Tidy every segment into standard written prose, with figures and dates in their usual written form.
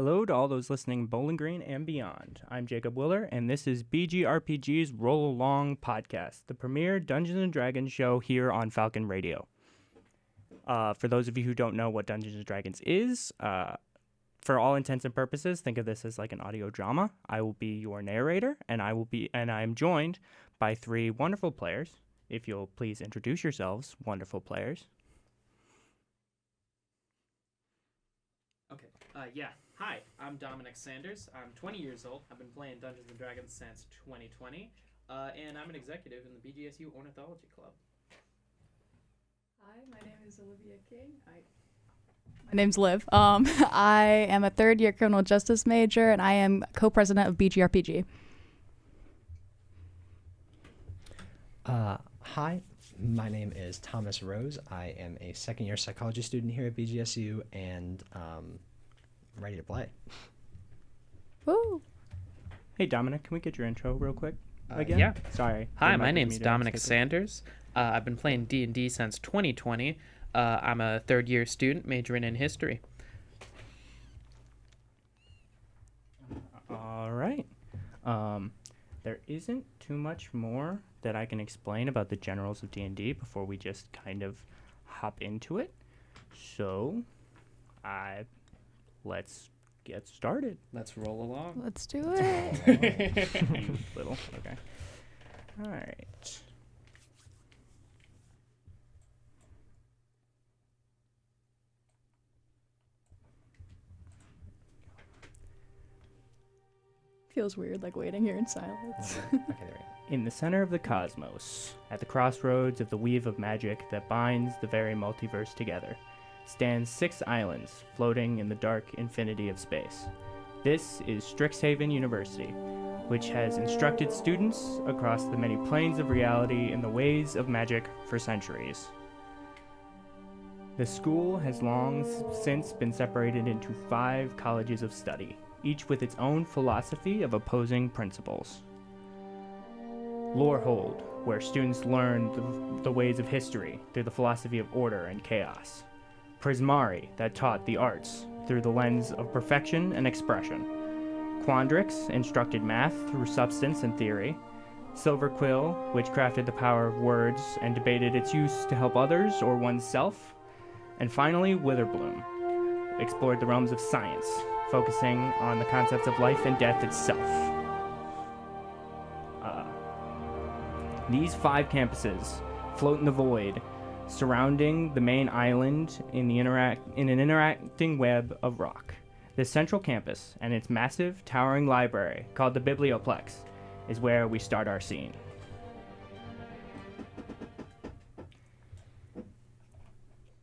Hello to all those listening in Bowling Green and beyond. I'm Jacob Willer, and this is BGRPG's Roll Along Podcast, the premier Dungeons & Dragons show here on Falcon Radio. For those of you who don't know what Dungeons & Dragons is, for all intents and purposes, think of this as like an audio drama. I will be your narrator, and I'm joined by three wonderful players. If you'll please introduce yourselves, wonderful players. Okay. Hi, I'm Dominic Sanders. I'm 20 years old. I've been playing Dungeons & Dragons since 2020, and I'm an executive in the BGSU Ornithology Club. Hi, my name is Olivia King. My name's Liv. I am a third-year criminal justice major, and I am co-president of BGRPG. Hi, my name is Thomas Rose. I am a second-year psychology student here at BGSU, and ready to play. Woo! Hey, Dominic, can we get your intro real quick again? Yeah. Sorry. Hi, my name's Dominic Sanders. I've been playing D&D since 2020. I'm a third-year student majoring in history. All right. There isn't too much more that I can explain about the generals of D&D before we just kind of hop into it. So, let's get started. Let's roll along. Let's do it. You little. Okay. All right. Feels weird, like waiting here in silence. Okay, there we go. In the center of the cosmos, at the crossroads of the weave of magic that binds the very multiverse together, stands 6 islands floating in the dark infinity of space. This is Strixhaven University, which has instructed students across the many planes of reality in the ways of magic for centuries. The school has long since been separated into 5 colleges of study, each with its own philosophy of opposing principles. Lorehold, where students learn the ways of history through the philosophy of order and chaos. Prismari, that taught the arts through the lens of perfection and expression. Quandrix instructed math through substance and theory. Silverquill, which crafted the power of words and debated its use to help others or oneself. And finally, Witherbloom explored the realms of science, focusing on the concepts of life and death itself. These 5 campuses float in the void, surrounding the main island in an interacting web of rock. This central campus and its massive, towering library, called the Biblioplex, is where we start our scene.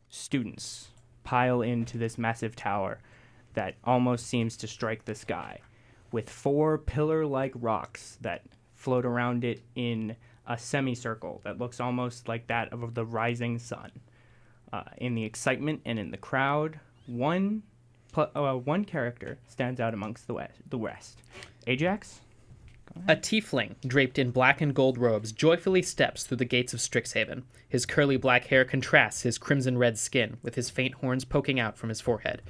Students pile into this massive tower that almost seems to strike the sky, with 4 pillar-like rocks that float around it in a semicircle that looks almost like that of the rising sun. In the excitement and in the crowd, one character stands out amongst the rest. Ajax? A tiefling, draped in black and gold robes, joyfully steps through the gates of Strixhaven. His curly black hair contrasts his crimson-red skin, with his faint horns poking out from his forehead.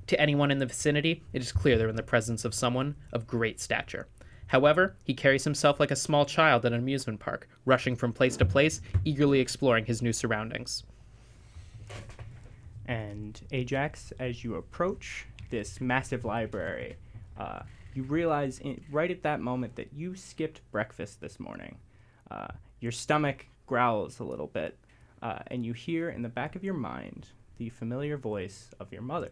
To anyone in the vicinity, it is clear they're in the presence of someone of great stature. However, he carries himself like a small child at an amusement park, rushing from place to place, eagerly exploring his new surroundings. And Ajax, as you approach this massive library, you realize right at that moment that you skipped breakfast this morning. Your stomach growls a little bit, and you hear in the back of your mind the familiar voice of your mother.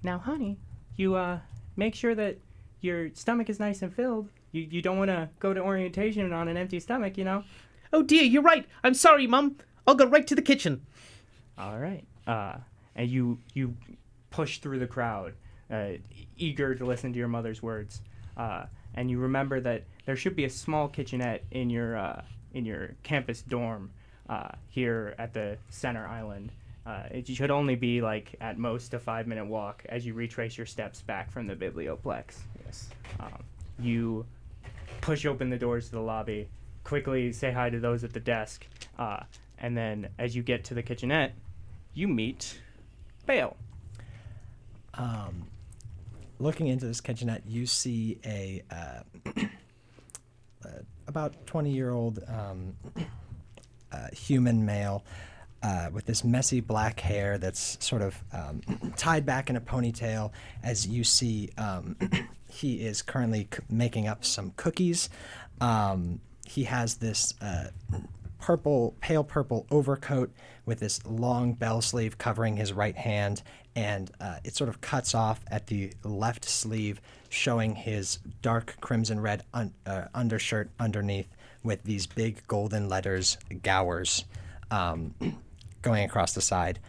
Now, honey, you make sure that your stomach is nice and filled. You don't want to go to orientation on an empty stomach, you know? Oh dear, you're right. I'm sorry, Mum. I'll go right to the kitchen. All right. And you push through the crowd, eager to listen to your mother's words. And you remember that there should be a small kitchenette in your campus dorm here at the center island. It should only be like at most a 5-minute walk as you retrace your steps back from the Biblioplex. Yes. You push open the doors to the lobby, quickly say hi to those at the desk, and then as you get to the kitchenette, you meet Baal. looking into this kitchenette, you see a about 20-year-old human male with this messy black hair that's sort of tied back in a ponytail. As you see, he is currently making up some cookies. He has this pale purple overcoat with this long bell sleeve covering his right hand, and it sort of cuts off at the left sleeve, showing his dark crimson red undershirt underneath with these big golden letters, Gowers, going across the side.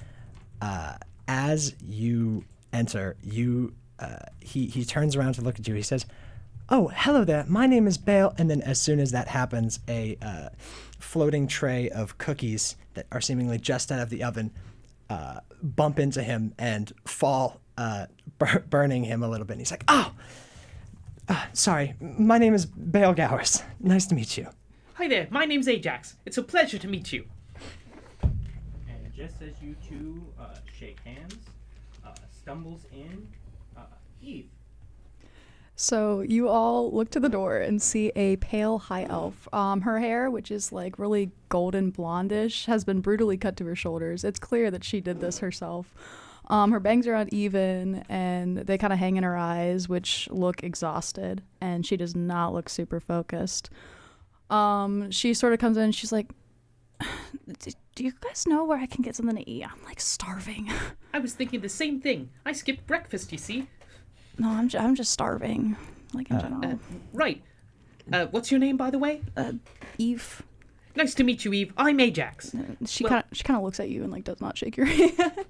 As you enter, he turns around to look at you. He says, "Oh, hello there. My name is Baal." And then as soon as that happens, a floating tray of cookies that are seemingly just out of the oven bump into him and fall, burning him a little bit. And he's like, "Oh, sorry. My name is Baal Gowers. Nice to meet you." Hi there, my name's Ajax. It's a pleasure to meet you. And just as you two shake hands, stumbles in Eve. So you all look to the door and see a pale high elf. Her hair, which is like really golden blondish, has been brutally cut to her shoulders. It's clear that she did this herself. Her bangs are uneven and they kind of hang in her eyes, which look exhausted, and she does not look super focused. She sort of comes in and she's like, "Do you guys know where I can get something to eat? I'm like starving." I was thinking the same thing. I skipped breakfast, you see. No, I'm just starving, like in general. Right. What's your name, by the way? Eve. Nice to meet you, Eve. I'm Ajax. She kind of looks at you and like does not shake your hand.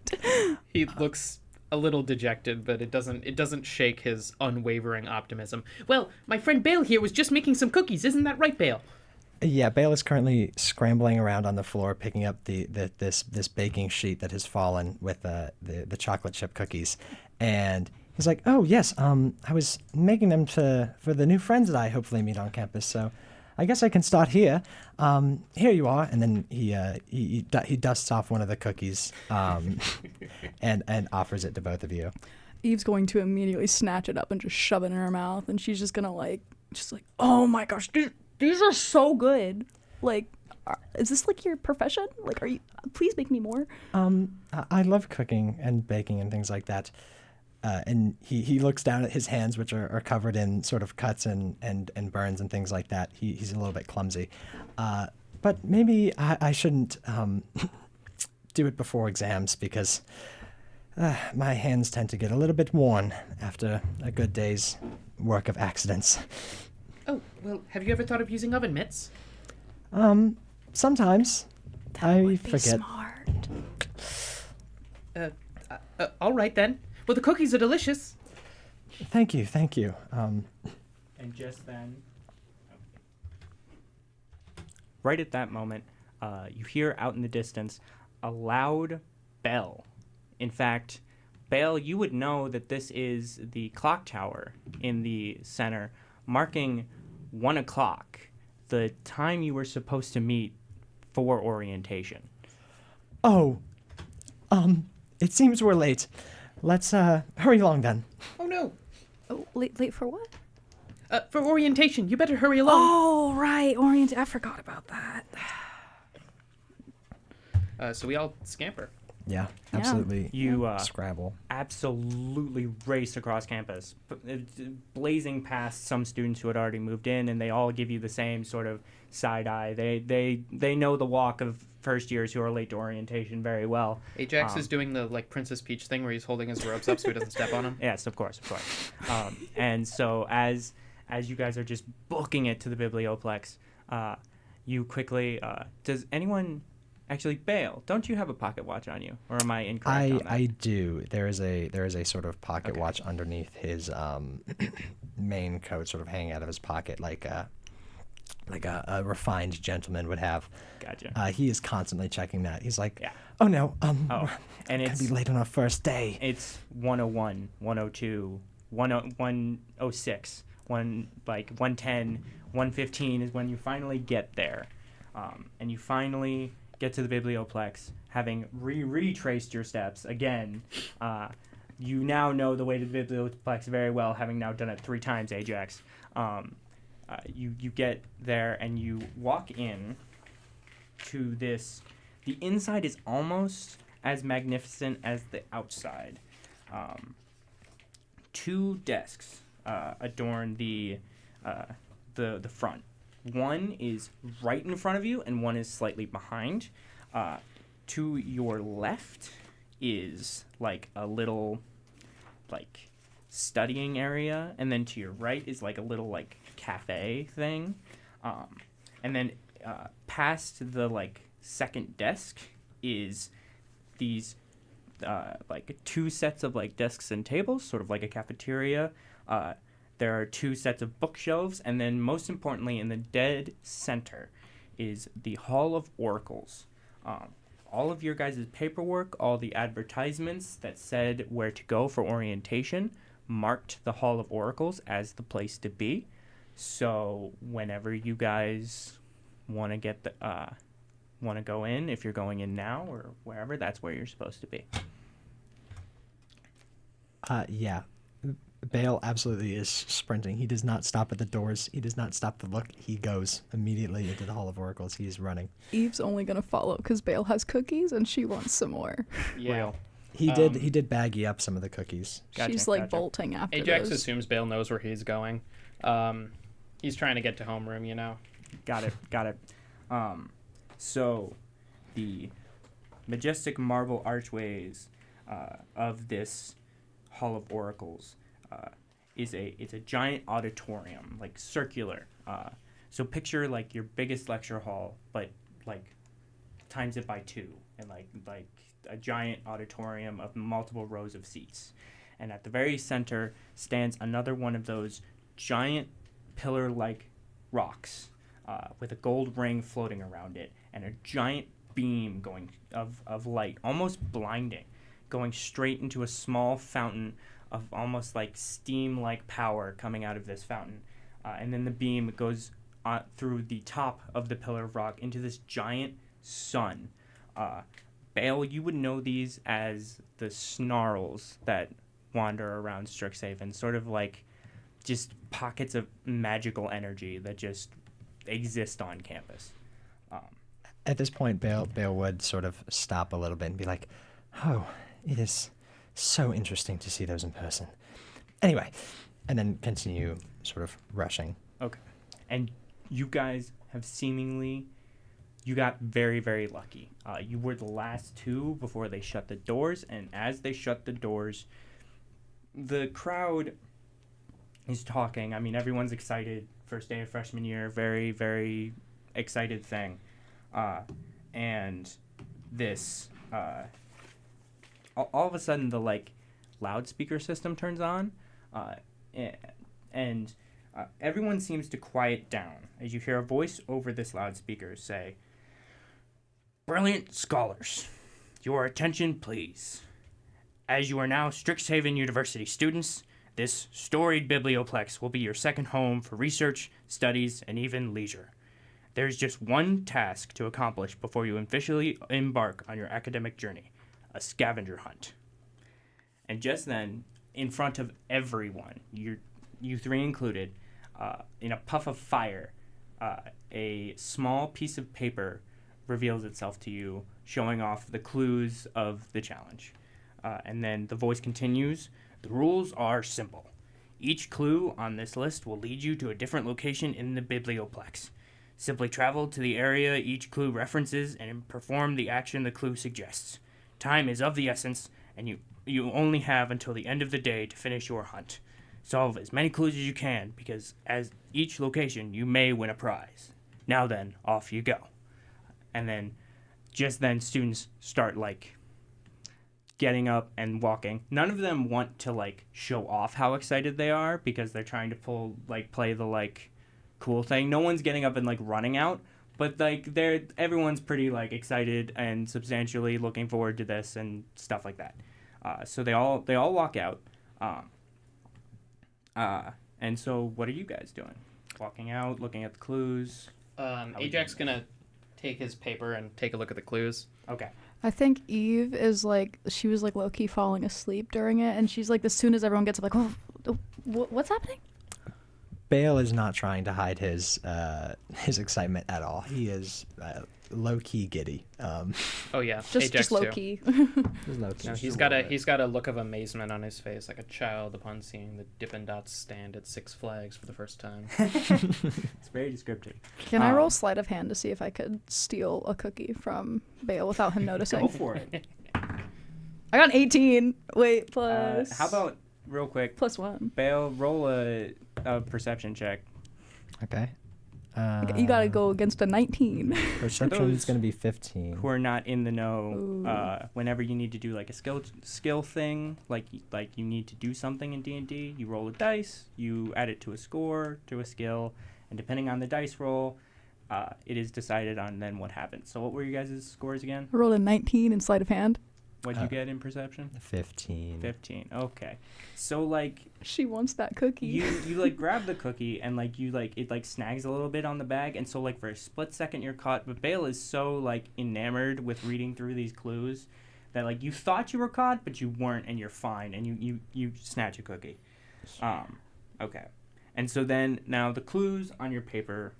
He looks a little dejected, but it doesn't shake his unwavering optimism. Well, my friend Baal here was just making some cookies. Isn't that right, Baal? Yeah, Baal is currently scrambling around on the floor, picking up this baking sheet that has fallen with the chocolate chip cookies, and he's like, "Oh yes, I was making them for the new friends that I hopefully meet on campus. So, I guess I can start here. Here you are." And then he dusts off one of the cookies, and offers it to both of you. Eve's going to immediately snatch it up and just shove it in her mouth, and she's just gonna just "Oh my gosh, these are so good. Like, is this like your profession? Like, please make me more." I love cooking and baking and things like that. And he looks down at his hands, which are covered in sort of cuts and burns and things like that. He's a little bit clumsy. But maybe I shouldn't do it before exams, because my hands tend to get a little bit worn after a good day's work of accidents. Oh, well, have you ever thought of using oven mitts? Sometimes. That would be forget. smart. All right, then. Well, the cookies are delicious. Thank you. And just then, right at that moment, you hear out in the distance a loud bell. In fact, Baal, you would know that this is the clock tower in the center, marking 1 o'clock, the time you were supposed to meet for orientation. Oh, it seems we're late. Let's hurry along then. Oh, no. Oh, late for what? For orientation. You better hurry along. Oh, right, I forgot about that. So we all scamper. Yeah, absolutely. You Scrabble. absolutely race across campus, blazing past some students who had already moved in, and they all give you the same sort of side eye. They know the walk of first years who are late to orientation very well. Ajax is doing the Princess Peach thing where he's holding his robes up so he doesn't step on them. Yes, of course. And so as you guys are just booking it to the Biblioplex, you quickly does anyone actually, Baal, don't you have a pocket watch on you, or am I incorrect on that? I do. There is a sort of pocket watch underneath his main coat, sort of hanging out of his pocket, like a refined gentleman would have. Gotcha. He is constantly checking that. He's like, Yeah. "Oh no, and gonna it's be late on our first day." It's 101, 102, 106, 110, 115 is when you finally get there, and you finally get to the Biblioplex, having retraced your steps again, you now know the way to the Biblioplex very well, having now done it 3 times, Ajax. You get there and you walk in to this. The inside is almost as magnificent as the outside. 2 desks adorn the front. One is right in front of you, and one is slightly behind. To your left is like a little like studying area, and then to your right is like a little like cafe thing, and then past the like second desk is these like 2 sets of like desks and tables, sort of like a cafeteria. There are 2 sets of bookshelves, and then most importantly, in the dead center is the Hall of Oracles. All of your guys' paperwork, all the advertisements that said where to go for orientation, marked the Hall of Oracles as the place to be. So whenever you guys want to get the want to go in, if you're going in now or wherever, that's where you're supposed to be. Yeah. Baal absolutely is sprinting. He does not stop at the doors. He does not stop to look. He goes immediately into the Hall of Oracles. He is running. Eve's only gonna follow because Baal has cookies and she wants some more. Yeah. He did baggy up some of the cookies. Gotcha, She's like gotcha. bolting after Ajax those. assumes Baal knows where he's going. He's trying to get to homeroom, you know. Got it. So the majestic marble archways of this Hall of Oracles it's a giant auditorium, like circular. So picture like your biggest lecture hall, but like times it by 2, and like a giant auditorium of multiple rows of seats. And at the very center stands another one of those giant pillar-like rocks with a gold ring floating around it, and a giant beam going of light, almost blinding, going straight into a small fountain of almost like steam-like power coming out of this fountain. And then the beam goes through the top of the pillar of rock into this giant sun. Baal, you would know these as the snarls that wander around Strixhaven, sort of like just pockets of magical energy that just exist on campus. At this point, Baal would sort of stop a little bit and be like, "Oh, it is so interesting to see those in person." Anyway, and then continue sort of rushing. Okay. And you guys have you got very, very lucky. You were the last 2 before they shut the doors, and as they shut the doors, the crowd is talking. I mean, everyone's excited. First day of freshman year, very, very excited thing. And this, all of a sudden, the like loudspeaker system turns on, and everyone seems to quiet down as you hear a voice over this loudspeaker say, "Brilliant scholars, your attention please. As you are now Strixhaven University students, this storied biblioplex will be your second home for research, studies, and even leisure. There's just one task to accomplish before you officially embark on your academic journey, a scavenger hunt." And just then, in front of everyone, you 3 included, in a puff of fire, a small piece of paper reveals itself to you, showing off the clues of the challenge. And then the voice continues, "The rules are simple. Each clue on this list will lead you to a different location in the biblioplex. Simply travel to the area each clue references and perform the action the clue suggests. Time is of the essence, and you only have until the end of the day to finish your hunt. Solve as many clues as you can, because as each location, you may win a prize. Now then, off you go." And then, just then, students start, like, getting up and walking. None of them want to, like, show off how excited they are, because they're trying to play the, like, cool thing. No one's getting up and, like, running out, but, like, everyone's pretty, like, excited and substantially looking forward to this and stuff like that. So they all walk out. And so what are you guys doing? Walking out, looking at the clues? Ajax gonna take his paper and take a look at the clues. Okay. I think Eve is like, she was like low-key falling asleep during it, and she's like, as soon as everyone gets up, like, what's happening? Baal is not trying to hide his excitement at all. He is low-key giddy. Oh yeah, Just Ajax too. low-key. He's low-key. No, he's got a look of amazement on his face, like a child upon seeing the Dippin' Dots stand at Six Flags for the first time. It's very descriptive. Can I roll sleight of hand to see if I could steal a cookie from Baal without him noticing? Go for it. I got an 18. Wait, plus... How about, real quick, plus 1. Baal, roll a perception check. Okay. You gotta go against a 19. Perception is going to be 15. Who are not in the know, whenever you need to do like a skill thing, like you need to do something in D&D, you roll a dice, you add it to a score, to a skill, and depending on the dice roll, it is decided on then what happens. So what were you guys' scores again? I rolled a 19 in sleight of hand. What'd you get in perception? 15. 15. Okay. So like She wants that cookie. you like grab the cookie and like you like it like snags a little bit on the bag, and so like for a split second you're caught, but Baal is so like enamored with reading through these clues that like you thought you were caught but you weren't, and you're fine, and you snatch a cookie. Okay. And so then now the clues on your paper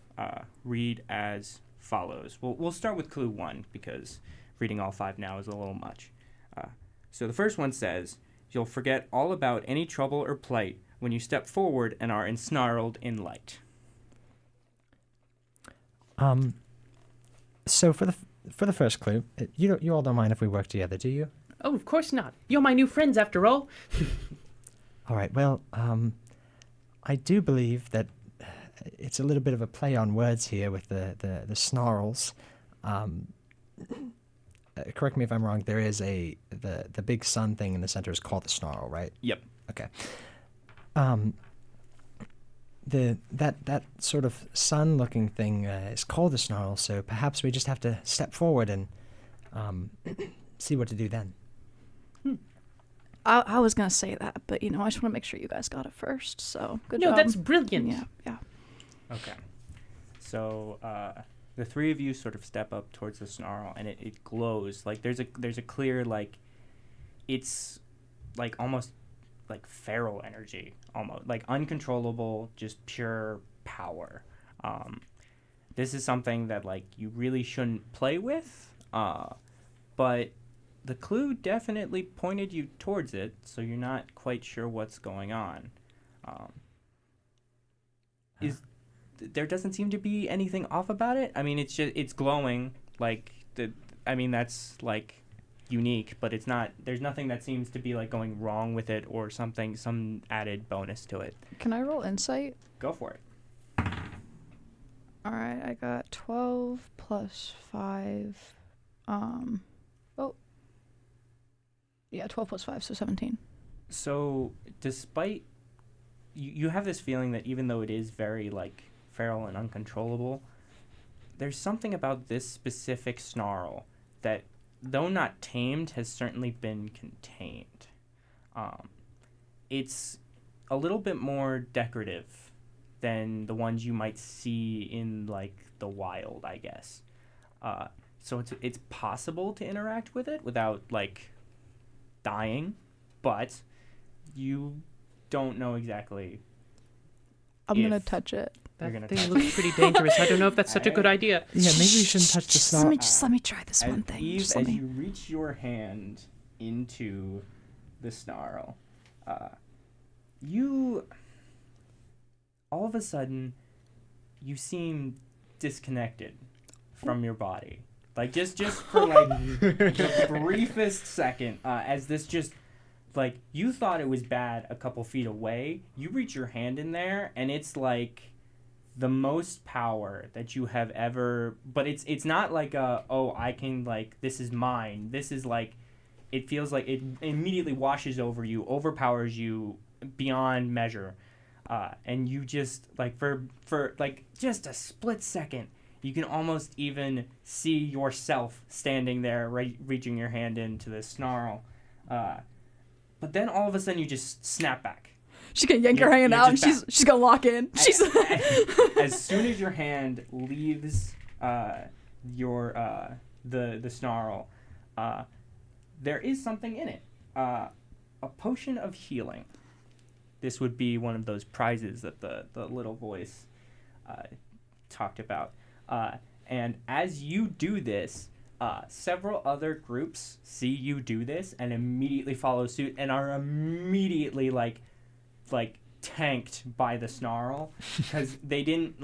read as follows. We'll start with clue 1 because reading all 5 now is a little much. So the first one says, "You'll forget all about any trouble or plight when you step forward and are ensnarled in light." So for the first clue, you all don't mind if we work together, do you? Oh, of course not. You're my new friends after all. All right. Well, I do believe that it's a little bit of a play on words here with the snarls. Correct me if I'm wrong. There is the big sun thing in the center is called the snarl, right? Yep. Okay. That sort of sun-looking thing is called the snarl. So perhaps we just have to step forward and see what to do then. I was gonna say that, but I just want to make sure you guys got it first. So good No, job. that's brilliant. Yeah. Okay. So the three of you sort of step up towards the snarl, and it glows. Like there's a clear, like, it's like almost like feral energy, almost like uncontrollable, just pure power. This is something that like you really shouldn't play with, but the clue definitely pointed you towards it, so you're not quite sure what's going on. There doesn't seem to be anything off about it. I mean, it's glowing, like that's like unique, but it's not. There's nothing that seems to be like going wrong with it or something, some added bonus to it. Can I roll insight? Go for it. All right, I got 12 plus 5. 12 plus 5, so 17. So despite you have this feeling that even though it is very like feral and uncontrollable, there's something about this specific snarl that, though not tamed, has certainly been contained. It's a little bit more decorative than the ones you might see in like the wild, I guess. So it's possible to interact with it without like dying, but you don't know exactly. I'm gonna touch it. That thing looks pretty dangerous. I don't know if that's such a good idea. Yeah, maybe we shouldn't touch the snarl. Let me try this one thing. Eve, as you reach your hand into the snarl, you all of a sudden you seem disconnected from your body, like just for like the briefest second, as this just like you thought it was bad a couple feet away. You reach your hand in there and it's like the most power that you have ever, but it's not like I can like this is mine. This is like it feels like it immediately washes over you, overpowers you beyond measure. And you just like for like just a split second, you can almost even see yourself standing there, reaching your hand into the snarl. But then all of a sudden you just snap back. She's gonna yank her hand out, and she's gonna lock in. As soon as your hand leaves the snarl, there is something in it. A potion of healing. This would be one of those prizes that the little voice talked about. And as you do this, several other groups see you do this and immediately follow suit and are immediately like tanked by the snarl because they didn't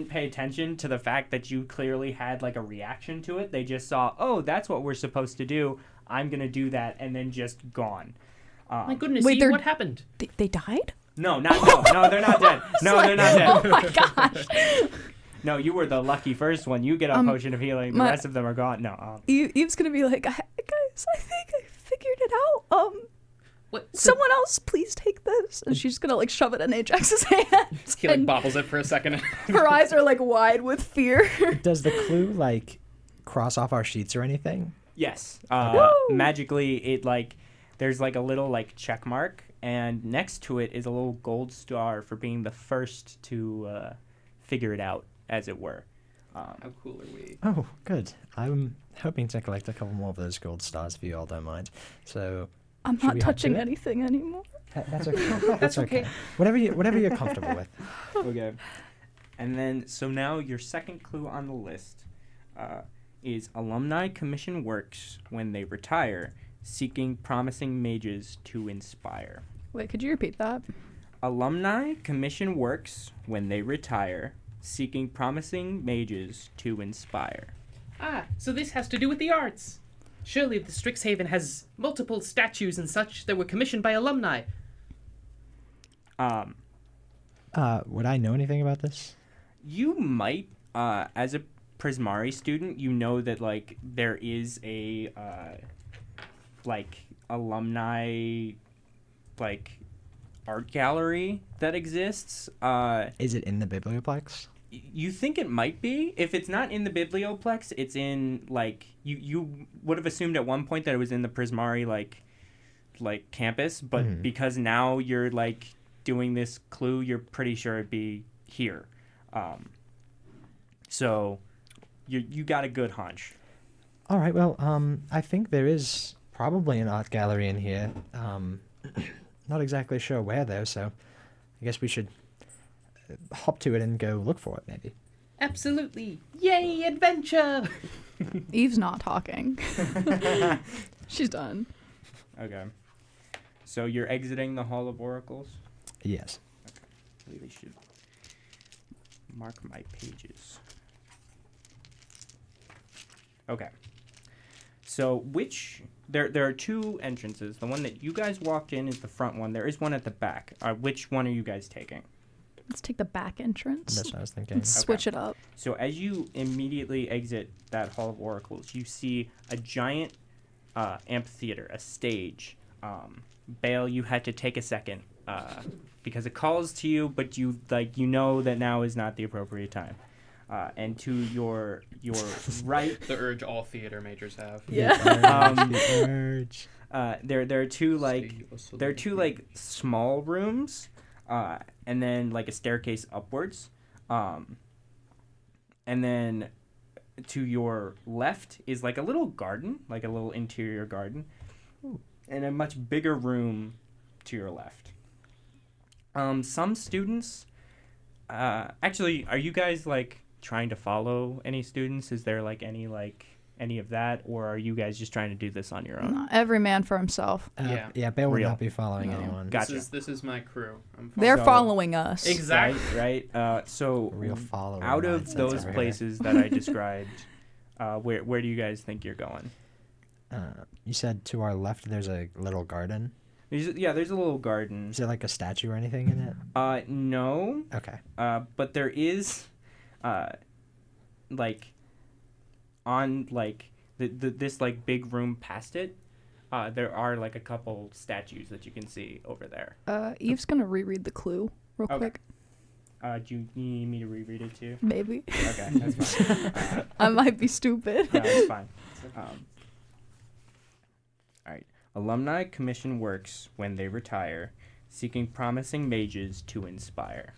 pay attention to the fact that you clearly had like a reaction to it. They just saw, oh, that's what we're supposed to do. I'm gonna do that, and then just gone. My goodness, Wait, what happened? They died? No, they're not dead. No, they're not dead. Oh my gosh. No, you were the lucky first one. You get a potion of healing. The rest of them are gone. No. Eve's gonna be like, guys, I think I figured it out. What? Someone else, please take this. And she's gonna like shove it in Ajax's hands. He like bobbles it for a second. Her eyes are like wide with fear. Does the clue like cross off our sheets or anything? Yes. Magically, it like there's like a little like check mark, and next to it is a little gold star for being the first to figure it out, as it were. How cool are we? Oh, good. I'm hoping to collect a couple more of those gold stars if you all don't mind. So I'm should not we hop touching to it? anything anymore. That's okay. That's okay. Whatever you're comfortable with. Okay. And then, so now your second clue on the list is alumni commission works when they retire, seeking promising mages to inspire. Wait, could you repeat that? Alumni commission works when they retire, seeking promising mages to inspire. Ah, so this has to do with the arts. Surely the Strixhaven has multiple statues and such that were commissioned by alumni. Would I know anything about this? You might, as a Prismari student, you know that like there is a like alumni like art gallery that exists. Is it in the Biblioplex? You think it might be. If it's not in the Biblioplex, it's in like you would have assumed at one point that it was in the Prismari like campus, but because now you're like doing this clue, you're pretty sure it'd be here. So you got a good hunch. All right. Well, I think there is probably an art gallery in here. Not exactly sure where though, so I guess we should hop to it and go look for it, maybe. Absolutely. Yay, adventure! Eve's not talking. She's done. Okay. So you're exiting the Hall of Oracles? Yes. Okay. I really should mark my pages. Okay. So there are two entrances. The one that you guys walked in is the front one. There is one at the back. Which one are you guys taking? Let's take the back entrance. That's what I was thinking. And switch it up. So as you immediately exit that Hall of Oracles, you see a giant amphitheater, a stage. Baal, you had to take a second because it calls to you, but you know that now is not the appropriate time. And to your right, The urge all theater majors have. Yeah. The urge. there are two small rooms, and then like a staircase upwards, and then to your left is like a little garden, like a little interior garden, and a much bigger room to your left. Some students, actually, are you guys like trying to follow any students? Is there like any of that, or are you guys just trying to do this on your own? No, every man for himself. Yeah, Baal would Real. not be following No. anyone. Gotcha. This is my crew. They're So- following us. Exactly. Right. So Real follower out of mindsets those over here. places that I described, where do you guys think you're going? You said to our left there's a little garden. There's a little garden. Is there like a statue or anything in it? No. Okay. But there is, like, on like this like big room past it, there are like a couple statues that you can see over there. Eve's gonna reread the clue real Okay. quick. Do you need me to reread it too? Maybe. Okay, that's fine. I might be stupid. No, it's fine. All right. Alumni commission works when they retire, seeking promising mages to inspire.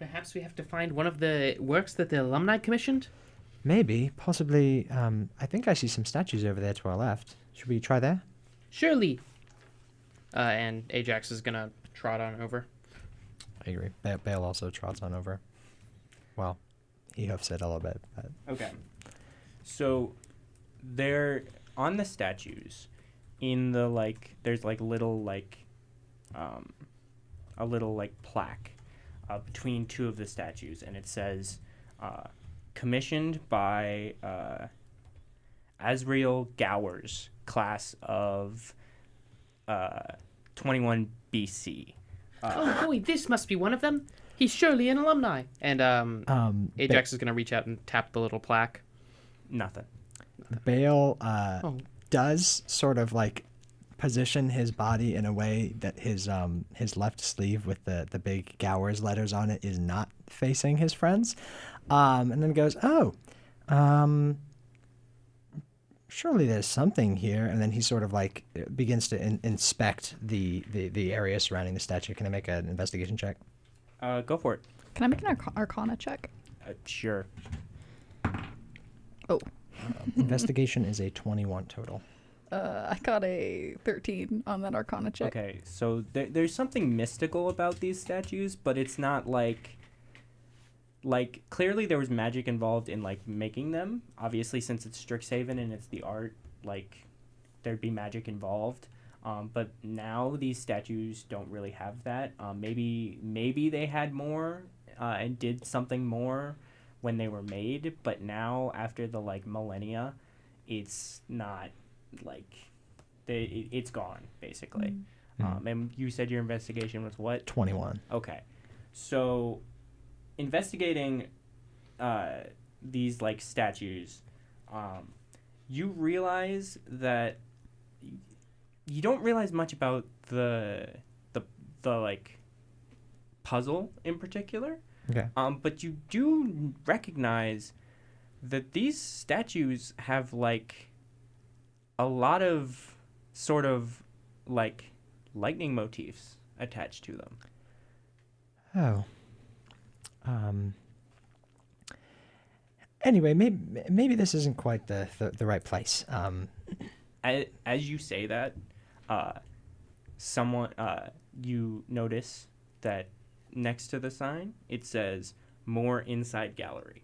Perhaps we have to find one of the works that the alumni commissioned? Maybe, possibly. I think I see some statues over there to our left. Should we try there? Surely. And Ajax is going to trot on over. I agree. Baal also trots on over. Well, he hoofs it a little bit. But... Okay. So they're on the statues. In the there's little a little plaque between two of the statues, and it says commissioned by Azrael Gowers, class of 21 BC. Oh boy, this must be one of them. He's surely an alumni. And Ajax is going to reach out and tap the little plaque. Nothing. Baal does sort of position his body in a way that his left sleeve with the big Gowers letters on it is not facing his friends, and then goes, surely there's something here, and then he sort of begins to inspect the area surrounding the statue. Can I make an investigation check? Go for it. Can I make an Arcana check? Sure. Oh. Investigation is a 21 total. I got a 13 on that Arcana check. Okay, so there's something mystical about these statues, but it's not clearly there was magic involved in making them. Obviously, since it's Strixhaven and it's the art, there'd be magic involved. But now these statues don't really have that. Maybe they had more and did something more when they were made, but now after the millennia, it's not it's gone basically. And you said your investigation was what? 21. Okay, so investigating these statues, you realize that you don't realize much about the puzzle in particular. Okay. But you do recognize that these statues have a lot of sort of lightning motifs attached to them. Oh. Anyway, maybe this isn't quite the right place. As you say that, you notice that next to the sign it says "More Inside Gallery."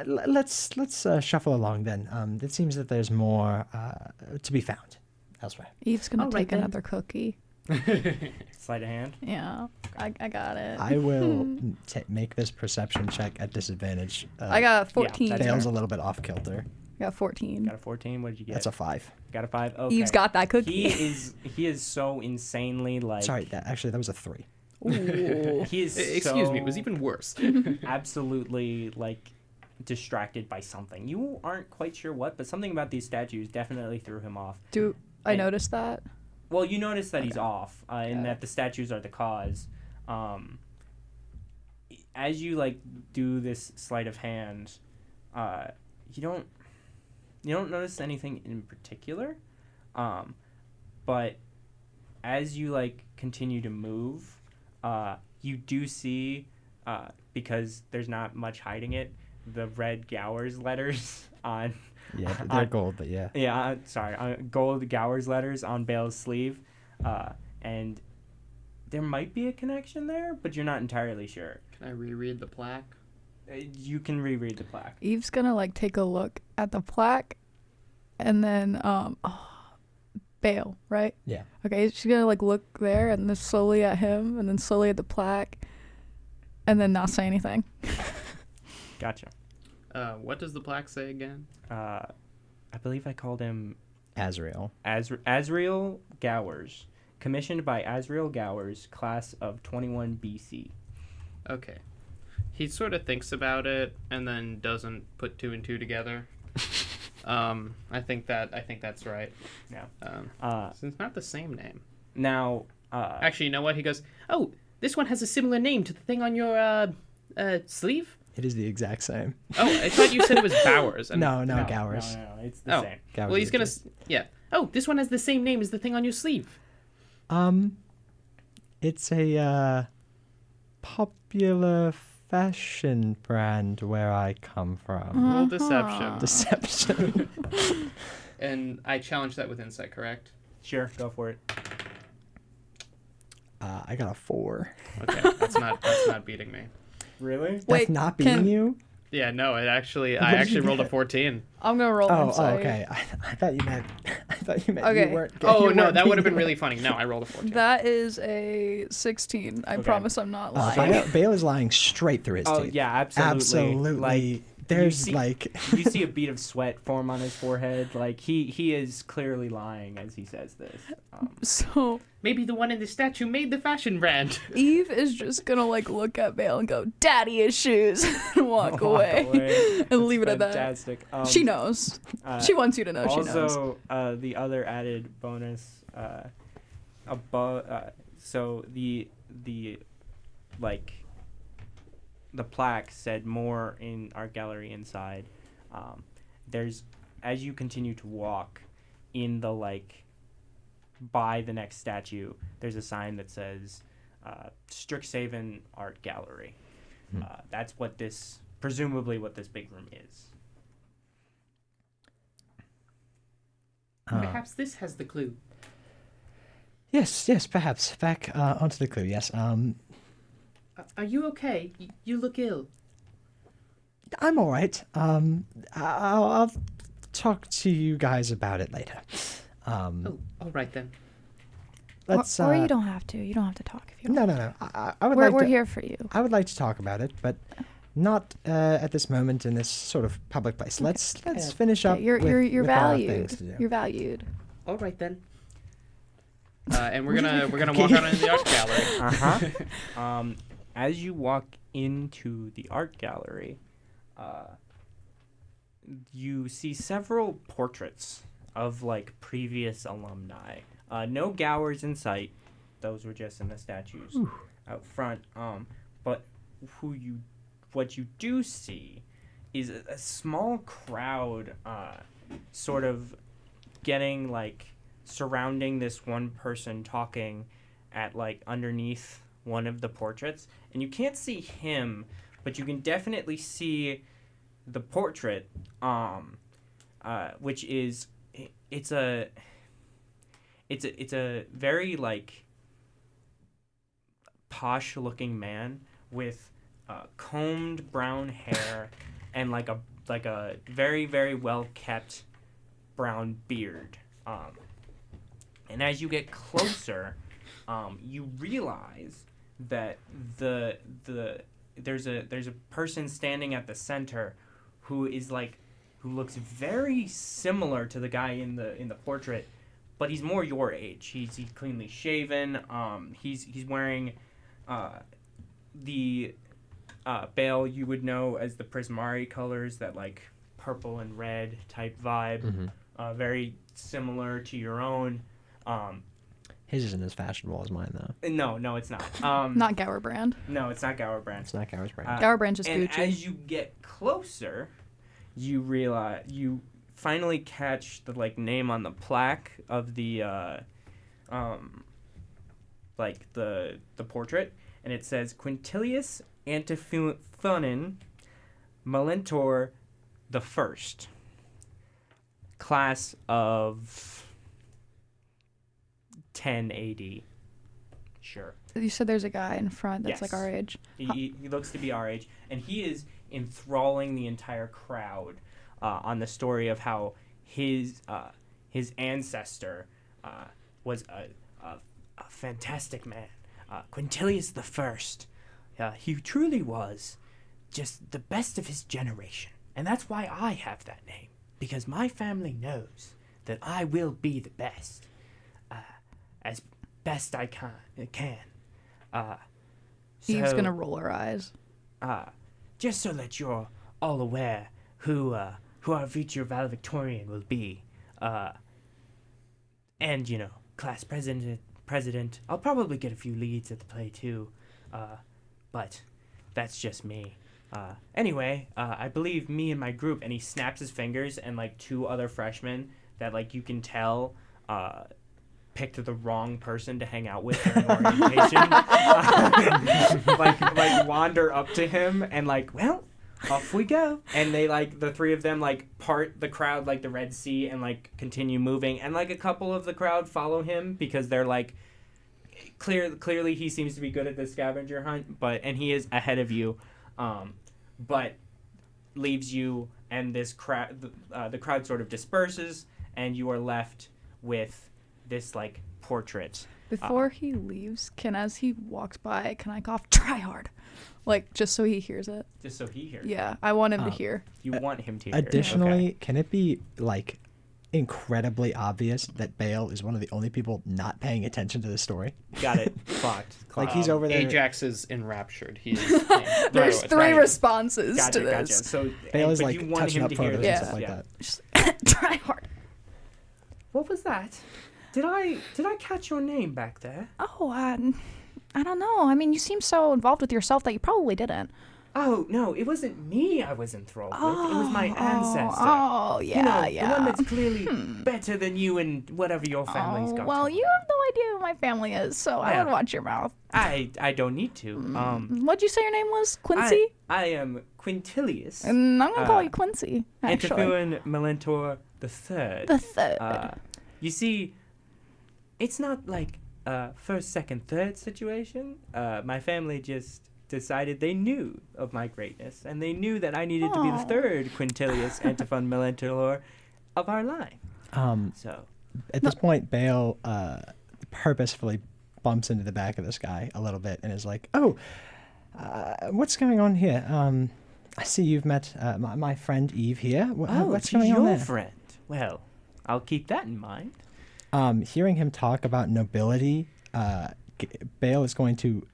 Let's shuffle along then. It seems that there's more to be found elsewhere. Eve's gonna All right, take then. another cookie. Sleight of hand. Yeah, I got it. I will make this perception check at disadvantage. I got a 14. that's Bail's a little bit off kilter. I got 14. Got a 14. What did you get? That's a 5. Got a 5. Okay. Eve's got that cookie. He is so insanely Sorry, that was a 3. Ooh. He is Excuse so me, it was even worse. absolutely distracted by something. You aren't quite sure what, but something about these statues definitely threw him off. I noticed that? Well, you notice that he's Okay. off, and that the statues are the cause. As you do this sleight of hand, you don't notice anything in particular, but as you continue to move, you do see, because there's not much hiding it, the red Gowers letters on. Yeah, they're gold, but yeah. Yeah, gold Gowers letters on Baal's sleeve, and there might be a connection there, but you're not entirely sure. Can I reread the plaque? You can reread the plaque. Eve's gonna take a look at the plaque, and then Baal, right? Yeah. Okay, she's gonna look there, and then slowly at him, and then slowly at the plaque, and then not say anything. Gotcha. What does the plaque say again? I believe I called him Azrael. Azrael Gowers, commissioned by Azrael Gowers, class of 21 BC. Okay. He sort of thinks about it and then doesn't put 2 and 2 together. I think that's right. Yeah. So it's not the same name. Now, Actually, you know what? He goes, "Oh, this one has a similar name to the thing on your sleeve." It is the exact same. Oh, I thought you said it was Bowers. No, Gowers. No, it's the same. Gowers Well, he's is gonna. just- Yeah. Oh, this one has the same name as the thing on your sleeve. It's a popular fashion brand where I come from. Roll deception. Deception. And I challenge that with insight, correct? Sure, go for it. I got a 4. Okay, that's not beating me. Really? That's Wait, not beating you? Yeah, no, I did actually you rolled a get? 14. I'm gonna roll Oh, insight. okay. I thought you meant. Okay. You weren't. Oh you no, weren't that would have been beating really funny. No, I rolled a 14. That is a 16. I Okay. promise I'm not me. lying. Bale is lying straight through his Oh teeth. yeah, absolutely. Like, There's see- like. you see a bead of sweat form on his forehead. Like he is clearly lying as he says this. So Maybe the one in the statue made the fashion brand. Eve is just gonna like look at Bale and go, "Daddy issues," and walk away, and That's leave it at that. fantastic. She knows. She wants you to know. She knows. Also, the other added bonus, so the like, the plaque said more in art gallery inside. There's, as you continue to walk, in the like, by the next statue, there's a sign that says, Strixhaven Art Gallery. That's what this, presumably what this big room is. Perhaps this has the clue. Yes, perhaps. Back onto the clue. Yes. Are you okay? You look ill. I'm all right. I'll talk to you guys about it later. Oh, all right then. Let's. Or you don't have to. You don't have to talk if you don't. No. I would We're, like we're to. here for you. I would like to talk about it, but not at this moment in this sort of public place. Let's finish up. You're with our things valued. to do. You're valued. All right then. And we're gonna walk out into the art gallery. As you walk into the art gallery, you see several portraits of like previous alumni. No Gowers in sight; those were just in the statues out front. But what you do see is a small crowd, sort of getting like surrounding this one person talking at like underneath one of the portraits, and you can't see him, but you can definitely see the portrait, which is it's a very like posh looking man with combed brown hair and like a very, very well kept brown beard. And as you get closer, you realize that there's a person standing at the center who looks very similar to the guy in the portrait, but he's more your age. He's cleanly shaven. He's wearing the Baal you would know as the Prismari colors, that like purple and red type vibe. Very similar to your own. His isn't as fashionable as mine, though. No, it's not. Not Gower brand. No, it's not Gower brand. It's not Gower's brand. Gower brand just And Gucci. as you get closer, you realize you finally catch the like name on the plaque of the like the portrait, and it says Quintilius Antiphonin Melentor the First, class of 10 AD. Sure. You said there's a guy in front that's Yes. like our age. He looks to be our age, and he is enthralling the entire crowd on the story of how his ancestor was a fantastic man, Quintilius the First. He truly was just the best of his generation, and that's why I have that name, because my family knows that I will be the best, as best I can. Eve's gonna roll her eyes. Just so that you're all aware who our future valedictorian will be, and class president. I'll probably get a few leads at the play too, but that's just me. Anyway, I believe me and my group, and he snaps his fingers, and like two other freshmen that like you can tell picked the wrong person to hang out with during orientation. like wander up to him and like, well, off we go. And they like the three of them like part the crowd like the Red Sea and like continue moving. And like a couple of the crowd follow him because they're like clearly he seems to be good at the scavenger hunt, and he is ahead of you, but leaves you and this crowd. The crowd sort of disperses, and you are left with this like portrait. Before he leaves, as he walks by, can I cough try hard? Like, just so he hears it. Just so he hears. Yeah, I want him to hear. You want him to hear. Additionally, Okay. can it be like incredibly obvious that Baal is one of the only people not paying attention to the story? Got it. Clocked. Like he's over there. Ajax is enraptured. He's There's three responses Gotcha. to this. Gotcha. So Baal is but like you want touching him up to hear photos this. and stuff like Yeah. that. Just try hard. What was that? Did I catch your name back there? Oh, I don't know. I mean, you seem so involved with yourself that you probably didn't. Oh, no, it wasn't me I was enthralled with. It was my ancestor. Oh, yeah, The one that's clearly better than you and whatever your family's got. Well, you have no idea who my family is, so I would Well, watch your mouth. I don't need to. What'd you say your name was? Quincy? I am Quintilius. And I'm gonna call you Quincy, actually. Antifuan Melentor the Third. The third. You see, it's not like a first, second, third situation. My family just decided they knew of my greatness, and they knew that I needed to be the third Quintilius Antifuan Melentor of our line. So At this point, Baal purposefully bumps into the back of this guy a little bit and is like, "Oh, what's going on here? I see you've met my friend Eve here. What's she's going on your there?" friend. Well, I'll keep that in mind. Hearing him talk about nobility, Baal is going to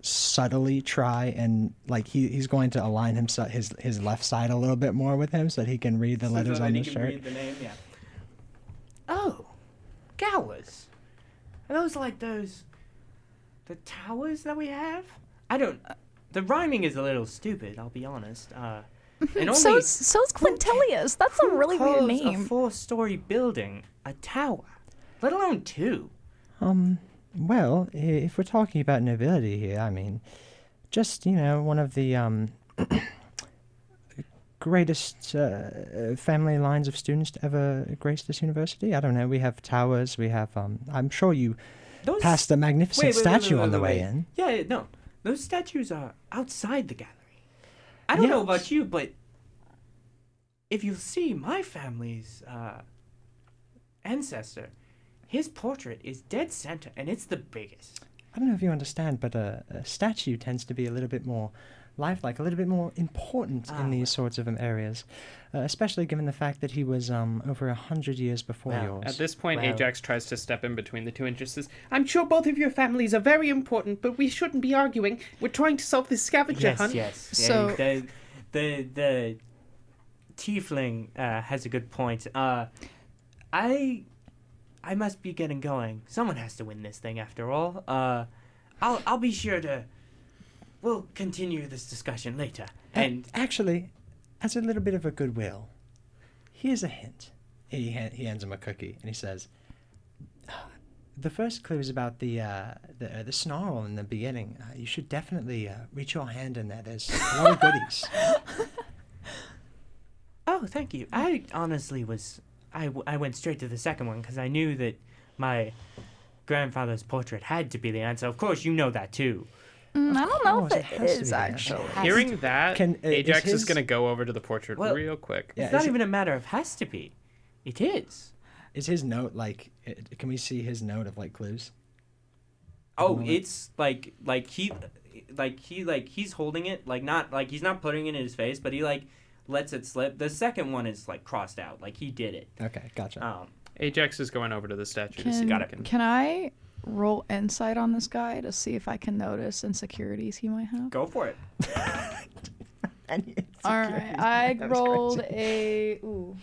subtly try and like he's going to align himself his left side a little bit more with him so that he can read the letters on his shirt. Read the name, yeah. Oh, Gowers. Are those like the towers that we have? I don't. The rhyming is a little stupid. I'll be honest. And only So's Quintilius. That's a really weird calls name. a 4-story building a tower, let alone 2. Well, if we're talking about nobility here, I mean, just, one of the greatest family lines of students to ever grace this university. I don't know, we have towers, we have, I'm sure you passed a magnificent statue on the way in. Yeah, no. Those statues are outside the gallery. I don't know about you, but if you see my family's ancestor, his portrait is dead center, and it's the biggest. I don't know if you understand, but a statue tends to be a little bit more lifelike, a little bit more important in these sorts of areas, especially given the fact that he was over 100 years before yours. At this point, Ajax tries to step in between the two and just says, "I'm sure both of your families are very important, but we shouldn't be arguing. We're trying to solve this scavenger hunt." Yes. So the tiefling has a good point. I must be getting going. Someone has to win this thing after all. I'll be sure to. We'll continue this discussion later. And actually, as a little bit of a goodwill, here's a hint. He hands him a cookie and he says, "The first clue is about the snarl in the beginning. You should definitely reach your hand in there. There's a lot of goodies." Oh, thank you. I honestly was. I went straight to the second one because I knew that my grandfather's portrait had to be the answer. Of course, you know that too. I don't know course, if it it has to is be. actually. Hearing that, Ajax is his- going to go over to the portrait Well, real quick. Yeah, It's not is it- even a matter of has to be. It is. Is his note like? Can we see his note of like clues? Oh, it's he's holding it not he's not putting it in his face, but he lets it slip. The second one is crossed out, he did it. Okay, gotcha. Ajax is going over to the statue to see if he can. Can I roll insight on this guy to see if I can notice insecurities he might have? Go for it. All right, I rolled a. Ooh,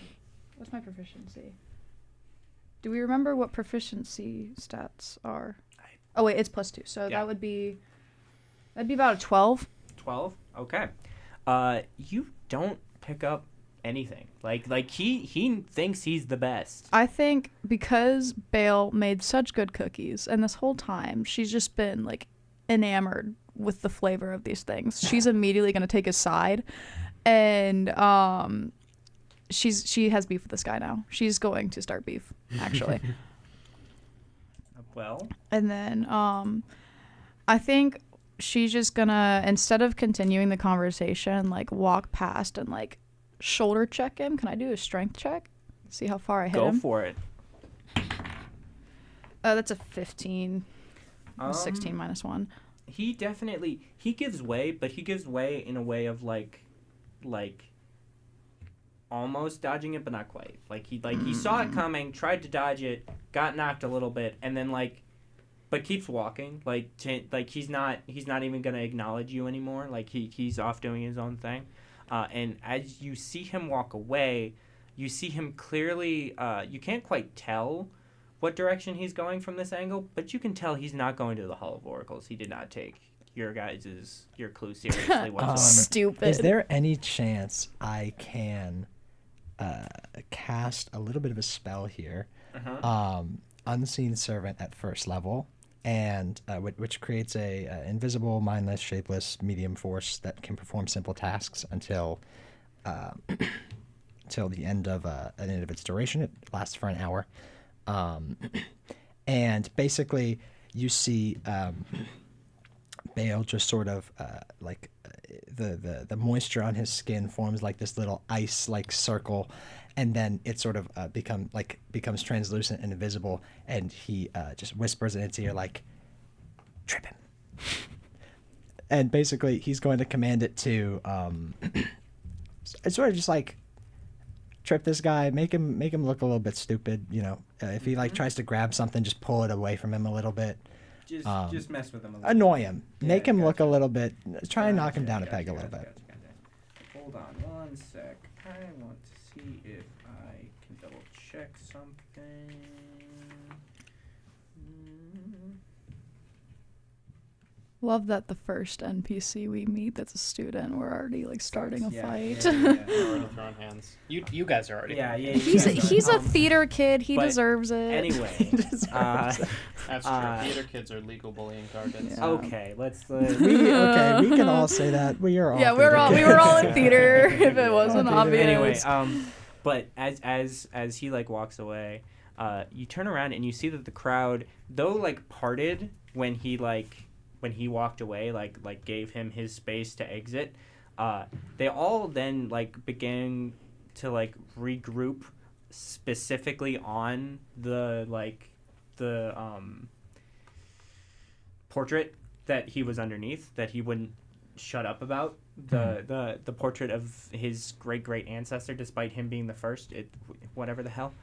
what's my proficiency? Do we remember what proficiency stats are? Oh wait, it's +2, so Yeah. that'd be about a 12. 12. Okay. You don't pick up anything. Like he thinks he's the best. I think because Baal made such good cookies, and this whole time she's just been like enamored with the flavor of these things. She's immediately going to take his side, and she has beef with this guy now. She's going to start beef, actually. Well, And then I think she's just gonna, instead of continuing the conversation, like walk past and like shoulder check him. Can I do a strength check? See how far I hit go him. for it. That's a 15. 16 minus 1. He gives way, but he gives way in a way of like almost dodging it, but not quite. He saw it coming, tried to dodge it, got knocked a little bit, and then but keeps walking. He's not even gonna acknowledge you anymore. Like he's off doing his own thing. And as you see him walk away, you see him clearly. You can't quite tell what direction he's going from this angle, but you can tell he's not going to the Hall of Oracles. He did not take your clue seriously whatsoever. Stupid. Is there any chance I can cast a little bit of a spell here? Unseen Servant at first level, and which creates a invisible, mindless, shapeless medium force that can perform simple tasks until the end of its duration. It lasts for an hour. And basically you see Baal just sort of the moisture on his skin forms like this little ice like circle, and then it sort of becomes translucent and invisible, and he just whispers in its ear like, trip him. And basically he's going to command it to it's sort of just like trip this guy, make him look a little bit stupid, if he tries to grab something, just pull it away from him a little bit. Just mess with him a little annoy him, Yeah, make him look a gotcha. little bit, try and knock him down a Gotcha, peg a little bit. Gotcha. Hold on one sec. I want to see if I can double check something. Love that the first NPC we meet that's a student, we're already like starting a fight. We're already throwing hands. You guys are already. Yeah. He's a theater kid. He But deserves it. Anyway, That's true. Theater kids are legal bullying targets. Yeah. okay, let's. we can all say that we are all. Yeah, theater we were all kids. in theater. If it wasn't Theater. obvious. Anyway, but as he walks away, you turn around and you see that the crowd, though parted when he walked away, gave him his space to exit, they all then began to regroup specifically on the portrait that he was underneath, that he wouldn't shut up about, the portrait of his great ancestor, despite him being the first, whatever the hell.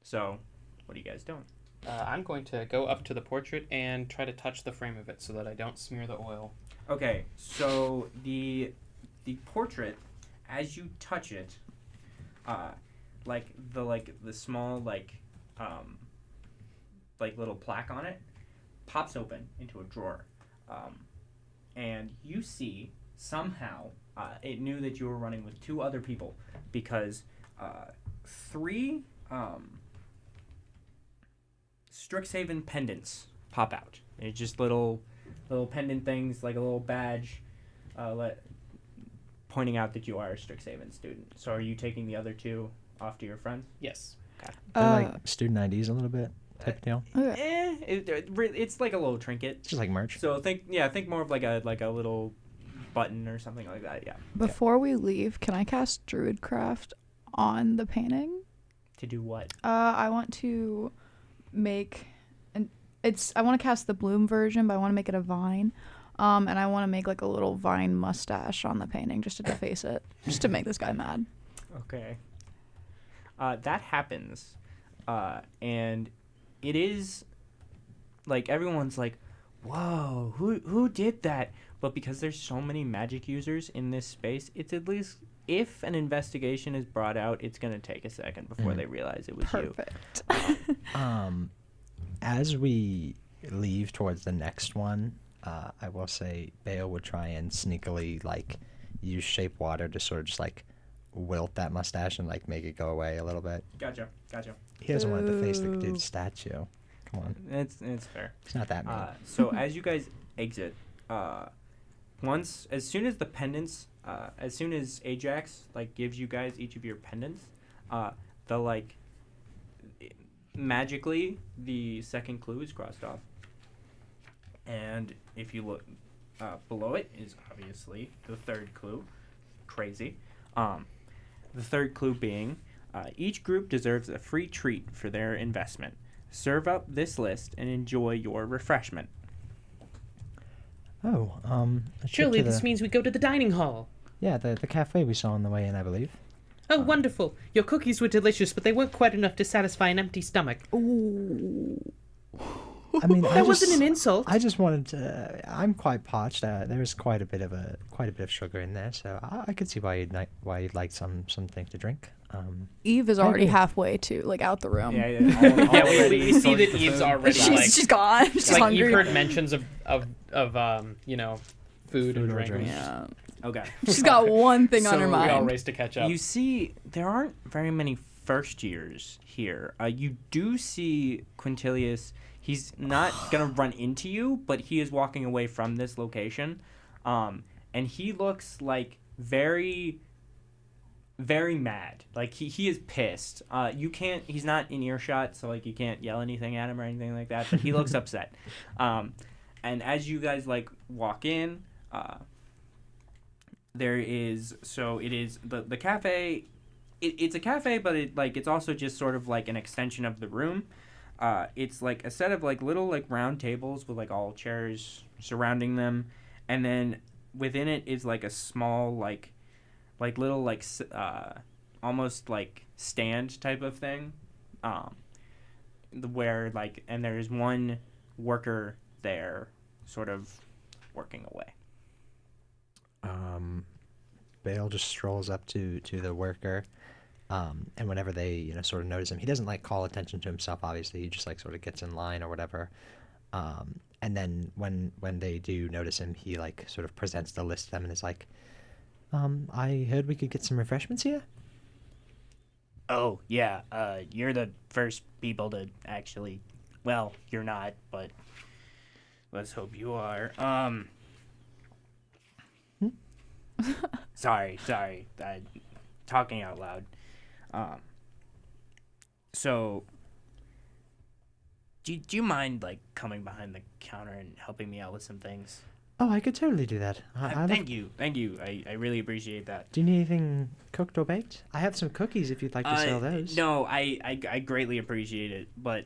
So what are you guys doing? I'm going to go up to the portrait and try to touch the frame of it so that I don't smear the oil. Okay, so the portrait, as you touch it, the small little plaque on it pops open into a drawer, and you see somehow it knew that you were running with 2 other people, because 3 Strixhaven pendants pop out. It's just little pendant things, like a little badge, pointing out that you are a Strixhaven student. So are you taking the other 2 off to your friends? Yes. Okay. They're student IDs a little bit type of deal. Okay. It's like a little trinket. It's just like merch. So think more of like a little button or something like that. Yeah. Before we leave, can I cast Druidcraft on the painting? To do what? I want to make I want to cast the bloom version, but I want to make it a vine. And I want to make a little vine mustache on the painting just to deface it, just to make this guy mad. Okay. That happens, and it is everyone's whoa, who did that? But because there's so many magic users in this space, it's at least, if an investigation is brought out, it's gonna take a second before they realize it was Perfect. you. As we leave towards the next one, I will say Baal would try and sneakily use shape water to sort of just like wilt that mustache and like make it go away a little bit. Gotcha. He doesn't want the face of the dude's statue. Come on. It's fair. It's not that mean. So as you guys exit, as soon as Ajax like gives you guys each of your pendants, magically the second clue is crossed off, and if you look below it is obviously the third clue. Crazy. The third clue being, each group deserves a free treat for their investment. Serve up this list and enjoy your refreshment. Oh, Surely this means we go to the dining hall. Yeah, the cafe we saw on the way in, I believe. Oh, wonderful. Your cookies were delicious, but they weren't quite enough to satisfy an empty stomach. Ooh. I mean, That wasn't an insult. I just wanted to. I'm quite parched. There's quite a bit of sugar in there, so I could see why you'd like something to drink. Eve is already halfway to like out the room. Yeah, we see that Eve's already she's gone. She's like hungry. Eve heard mentions of food and or drink. Yeah. Okay. She's got one thing on her We all mind. race to catch up. You see, there aren't very many first years here. You do see Quintilius. He's not gonna run into you, but he is walking away from this location, and he looks like very, very mad. Like he is pissed. He's not in earshot, so like you can't yell anything at him or anything like that. But he looks upset. And as you guys like walk in, it is the cafe. It's a cafe, but it's also just sort of like an extension of the room. It's like a set of like little like round tables with like all chairs surrounding them, and then within it is like a small like little like almost like stand type of thing, where like, and there's one worker there sort of working away. Baal just strolls up to the worker, and whenever they sort of notice him, he doesn't like call attention to himself. Obviously, he just like sort of gets in line or whatever. And then when they do notice him, he like sort of presents the list to them and is like, I heard we could get some refreshments here. Oh, yeah, you're the first people to actually... Well, you're not, but let's hope you are. Sorry, talking out loud. So, do you mind, like, coming behind the counter and helping me out with some things? Oh, I could totally do that. Thank you. I really appreciate that. Do you need anything cooked or baked? I have some cookies if you'd like to sell those. No, I greatly appreciate it, but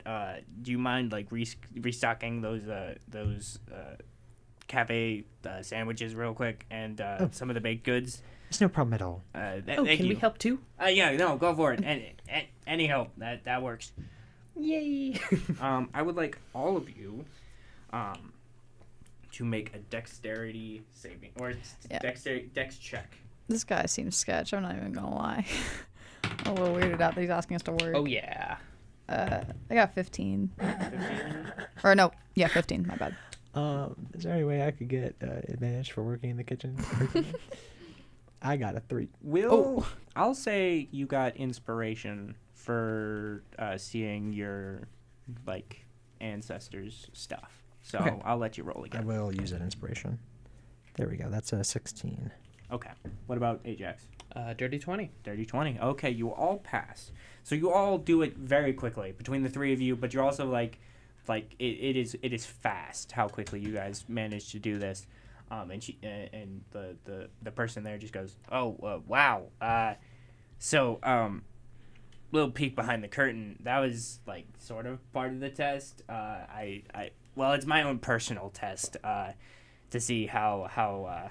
do you mind like restocking those cafe sandwiches real quick and some of the baked goods? It's no problem at all. Thank can you. we help too? Yeah, no, go for it. Any help that works. Yay! I would like all of you to make a dexterity saving or dex check. This guy seems sketch. I'm not even gonna lie. I'm a little weirded out that he's asking us to work. Oh yeah. I got 15. Or no, yeah, 15. My bad. Is there any way I could get advantage for working in the kitchen? I got a 3. I'll say you got inspiration for seeing your like ancestors' stuff. So Okay. I'll let you roll I again. will use an inspiration. There we go. That's a 16. Okay. What about Ajax? Dirty 20. Dirty 20. Okay, you all pass. So you all do it very quickly between the three of you, but you're also like it is fast how quickly you guys manage to do this. And she and the person there just goes, "Oh, wow. Little peek behind the curtain. That was like sort of part of the test. Well, it's my own personal test to see how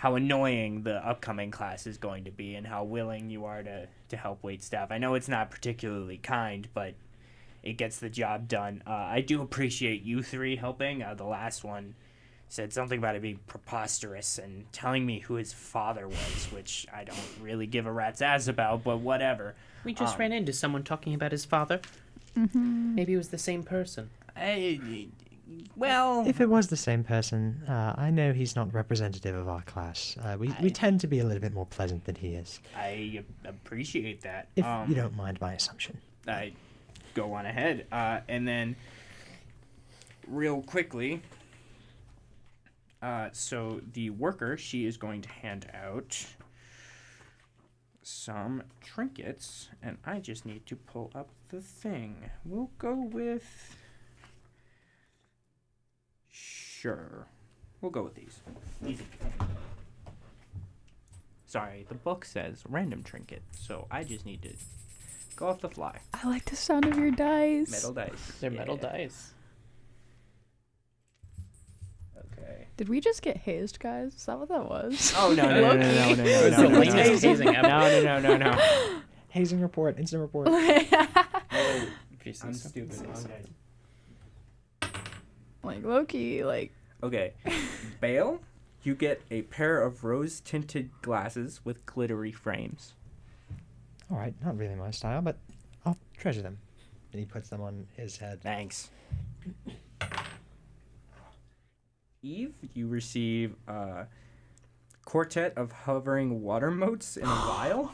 annoying the upcoming class is going to be and how willing you are to help waitstaff. I know it's not particularly kind, but it gets the job done. I do appreciate you three helping. The last one said something about it being preposterous and telling me who his father was, which I don't really give a rat's ass about, but whatever. We just ran into someone talking about his father. Mm-hmm. Maybe it was the same person. Well, If it was the same person, I know he's not representative of our class. We tend to be a little bit more pleasant than he is. I appreciate that. If you don't mind my assumption. I go on ahead. And then, real quickly, so the worker, she is going to hand out some trinkets, and I just need to pull up the thing. We'll go with... Sure. We'll go with these. Easy. Sorry, the book says random trinket, so I just need to go off the fly. I like the sound of your dice. Metal dice. They're metal dice. Okay. Did we just get hazed, guys? Is that what that was? Oh, no. It was the latest hazing ever. No. Hazing report, incident report. I'm stupid. Okay. Like Loki, like. Okay. Baal, you get a pair of rose-tinted glasses with glittery frames. All right, not really my style, but I'll treasure them. And he puts them on his head. Thanks. Eve, you receive a quartet of hovering water motes in a vial.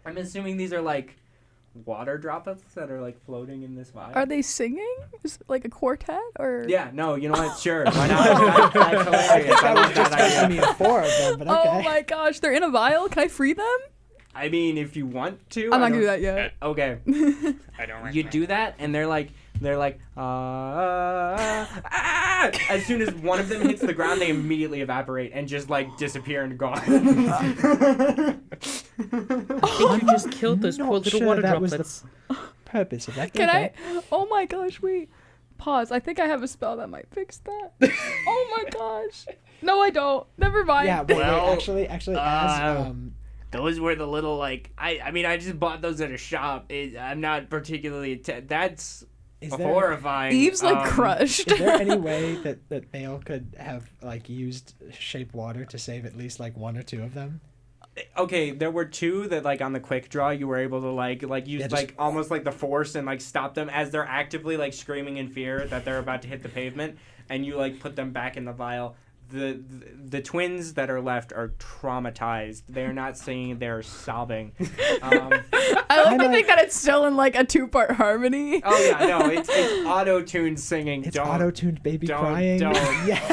I'm assuming these are like water droplets that are like floating in this vial. Are they singing? Is it like a quartet or? Yeah, no, you know what? Sure, why not? That's hilarious. I love that idea. Me 4 of them, but okay. Oh my gosh, they're in a vial. Can I free them? I mean, if you want to. I'm not gonna do that yet. Okay. I don't You do that, and they're like, as soon as one of them hits the ground, they immediately evaporate and just like disappear and gone. I think you just killed those poor little water droplets. Purpose of that. Can I? Oh my gosh, wait. Pause. I think I have a spell that might fix that. Oh my gosh. No, I don't. Never mind. Yeah, Well, actually, as those were the little like I mean I just bought those at a shop. I'm not particularly that's horrifying. Eve's like crushed. Is there any way that Baal could have like used shape water to save at least like 1 or 2 of them? Okay, there were 2 that like on the quick draw you were able to like use like almost like the force and like stop them as they're actively like screaming in fear that they're about to hit the pavement, and you like put them back in the vial. The twins that are left are traumatized. They're not singing, they're sobbing. I like to think that it's still in like a 2-part harmony. Oh yeah, no, it's auto-tuned singing. It's auto-tuned baby crying. Don't. Yes.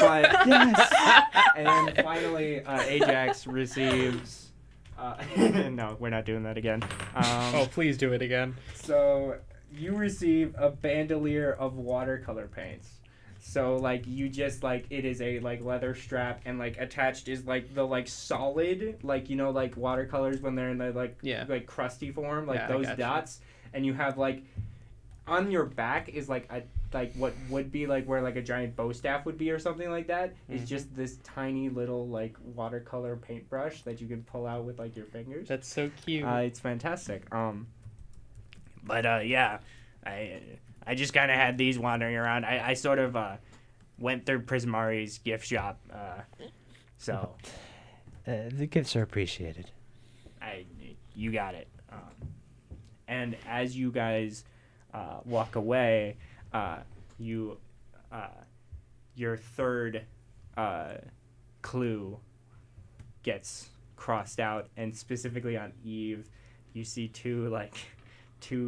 But Yes. and finally, Ajax receives. No, we're not doing that again. Oh, please do it again. So you receive a bandolier of watercolor paints. So like you just like it is a like leather strap, and like attached is like the like solid like you know like watercolors when they're in the like crusty form, like those dots, and you have like on your back is like a like what would be like where like a giant bow staff would be or something like that. It's just this tiny little like watercolor paintbrush that you can pull out with like your fingers. That's so cute. It's fantastic. But yeah, I just kind of had these wandering around. I sort of went through Prismari's gift shop, so The gifts are appreciated. You got it. And as you guys walk away, your third clue gets crossed out, and specifically on Eve, you see two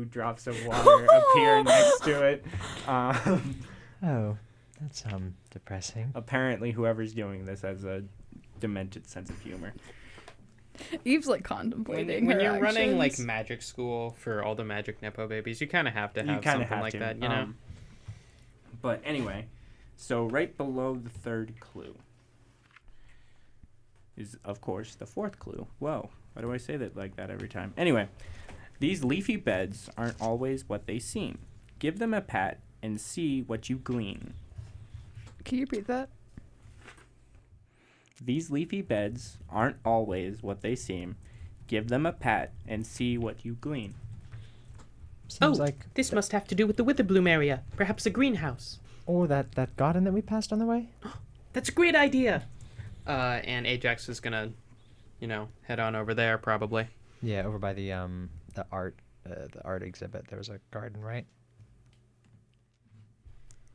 drops of water appear next to it. Oh, that's depressing. Apparently, whoever's doing this has a demented sense of humor. Eve's like contemplating when her you're running like actions. magic school for all the magic nepo babies, you kind of have to have something like that, you know. But anyway, so right below the third clue is, of course, the fourth clue. Whoa, why do I say that like that every time? Anyway, these leafy beds aren't always what they seem. Give them a pat and see what you glean. Can you repeat that? These leafy beds aren't always what they seem. Give them a pat and see what you glean. Seems like this must have to do with the Witherbloom area. Perhaps a greenhouse. Or that garden that we passed on the way? That's a great idea. And Ajax is gonna, head on over there probably. Yeah, over by the art exhibit. There was a garden, right?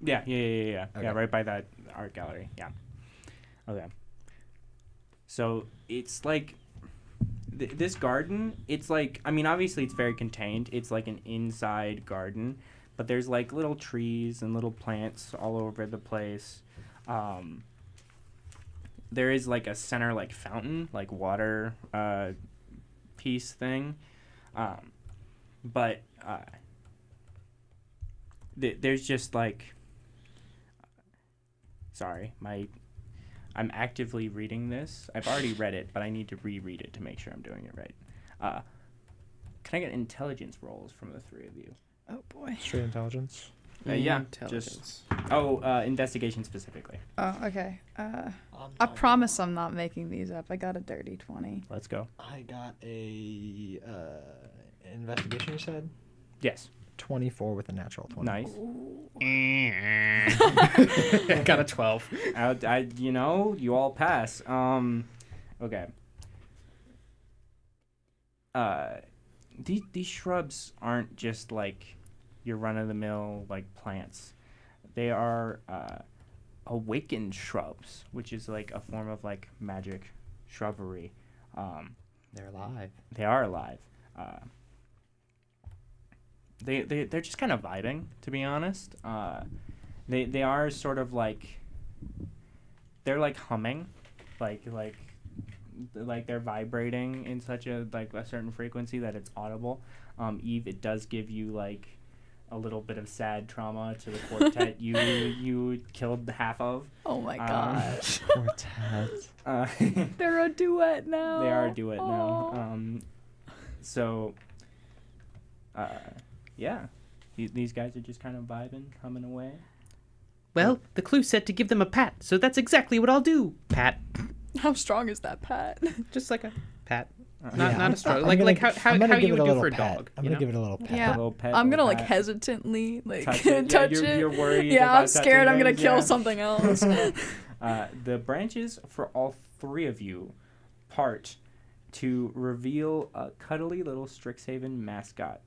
Yeah. Okay. Yeah, right by that art gallery. Yeah. Okay. So it's like this garden. It's like, I mean, obviously it's very contained. It's like an inside garden, but there's like little trees and little plants all over the place. There is like a center like fountain, like water piece thing, but there's just like. Sorry, I'm actively reading this. I've already read it, but I need to reread it to make sure I'm doing it right. Can I get intelligence rolls from the three of you? Oh boy. Straight intelligence. Yeah, Intelligence. investigation specifically. Oh, okay. I promise I'm not making these up. I got a dirty 20. Let's go. I got a investigation. You said Yes. 24 with a natural 20. Nice. Got a 12. You all pass. Okay. These shrubs aren't just like your run-of-the-mill like plants. They are awakened shrubs, which is like a form of like magic shrubbery. they're alive. They are alive. They're just kind of vibing, to be honest. They are sort of like, they're like humming, like they're vibrating in such a certain frequency that it's audible. Eve, it does give you like a little bit of sad trauma to the quartet you killed half of. Oh my gosh. Quartet. They're a duet now. They are a duet Aw. now. Yeah, these guys are just kind of vibing, humming away. Well, the clue said to give them a pat, so that's exactly what I'll do. Pat. How strong is that pat? Just like a pat. Yeah, Not a straw. I'm Like gonna- how I'm gonna you give it would a do little for a pet. dog. I'm you gonna know? give it a little pet. Yeah. A little pet, I'm gonna little like pat. hesitantly like Touch it. touch Yeah, it. you're worried Yeah, about I'm scared I'm touching gonna things, kill yeah. something else. The branches for all three of you part to reveal a cuddly little Strixhaven mascot.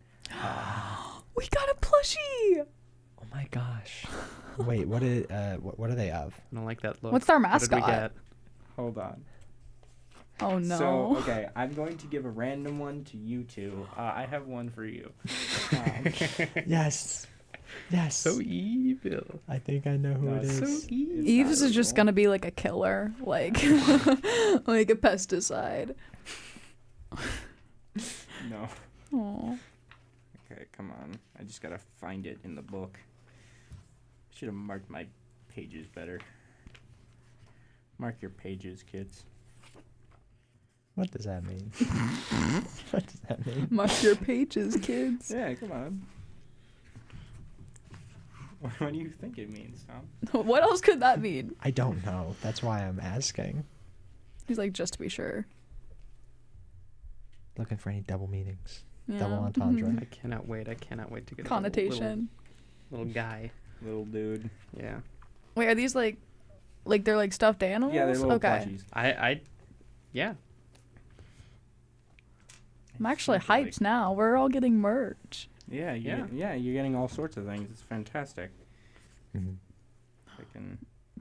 We got a plushie. Oh my gosh. Wait, what are they of? I don't like that look. What's our What did we mascot? get? Hold on. Oh no. So, okay, I'm going to give a random one to you two. I have one for you. Yes. Yes. So evil. I think I know who No, it it's is. So evil. Eve's is just gonna be like a killer, like like a pesticide. No. Aw. Okay, come on. I just gotta find it in the book. Should have marked my pages better. Mark your pages, kids. What does that mean? What does that mean? Mark your pages, kids. Yeah, come on. What do you think it means, Tom? What else could that mean? I don't know. That's why I'm asking. He's like, just to be sure. Looking for any double meanings. Yeah. Double entendre. Mhm. I cannot wait to get a Connotation. little guy. Little dude. Yeah. Wait, are these like they're like stuffed animals? Yeah, they're little okay. plushies. Yeah. I'm actually Sounds like- hyped now. We're all getting merch. Yeah, you're getting all sorts of things. It's fantastic. Mhm.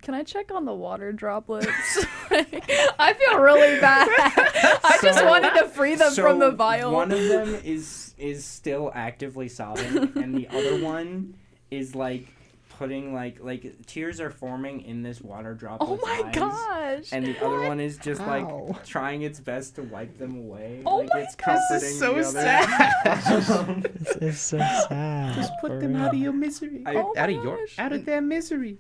Can I check on the water droplets? I feel really bad. I just So- wanted to free them from the vial. One of them is still actively sobbing, and the other one is like putting like tears are forming in this water droplet's Oh my eyes. gosh. And the other one is just Ow. like trying its best to wipe them away. Oh like my it's God. comforting This is so the other. This is so sad. Just put for them real. out of your misery. Oh out my of your gosh. out of their misery.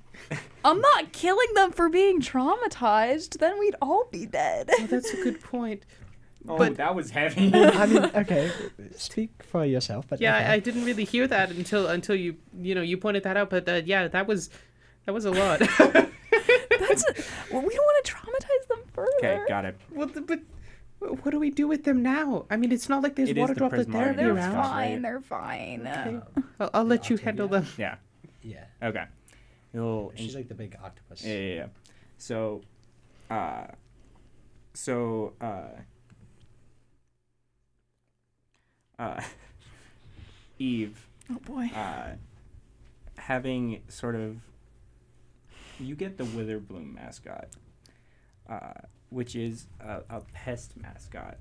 I'm not killing them for being traumatized. Then we'd all be dead. Oh, that's a good point. Oh, But- that was heavy. I mean, okay, speak for yourself, but Yeah, okay. I didn't really hear that until you pointed that out. But yeah, that was a lot. We don't want to traumatize them further. Okay, got it. Well, but what do we do with them now? I mean, it's not like there's It is water the droplet Prismari therapy They're around. fine. They're fine. Okay. I'll let you handle them. Yeah. Yeah. Okay. You'll She's like the big octopus. Yeah. So, Eve, Oh boy. having sort of, you get the Witherbloom mascot, which is a pest mascot.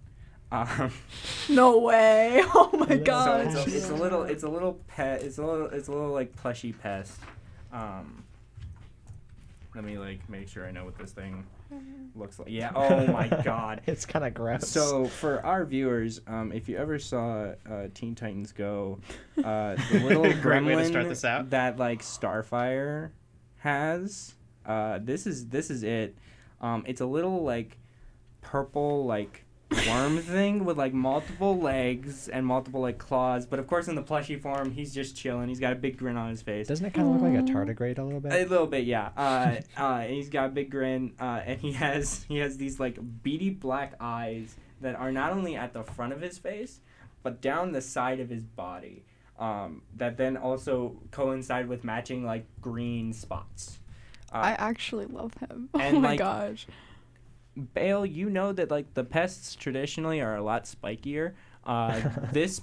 No way! Oh my So gosh! it's a little pet. It's a little like plushy pest. Let me like make sure I know what this thing looks like. Yeah. Oh my god. It's kind of gross. So for our viewers, if you ever saw Teen Titans Go, the little Great way to gremlin start this out. that like Starfire has, this is it. It's a little like purple like worm thing with like multiple legs and multiple like claws, but of course in the plushy form he's just chilling. He's got a big grin on his face. Doesn't it kind of look like a tardigrade a little bit? A little bit, yeah. And he's got a big grin, and he has these like beady black eyes that are not only at the front of his face, but down the side of his body. That then also coincide with matching like green spots. I actually love him. and, Oh my like, gosh. Baal, you know that like the pests traditionally are a lot spikier. This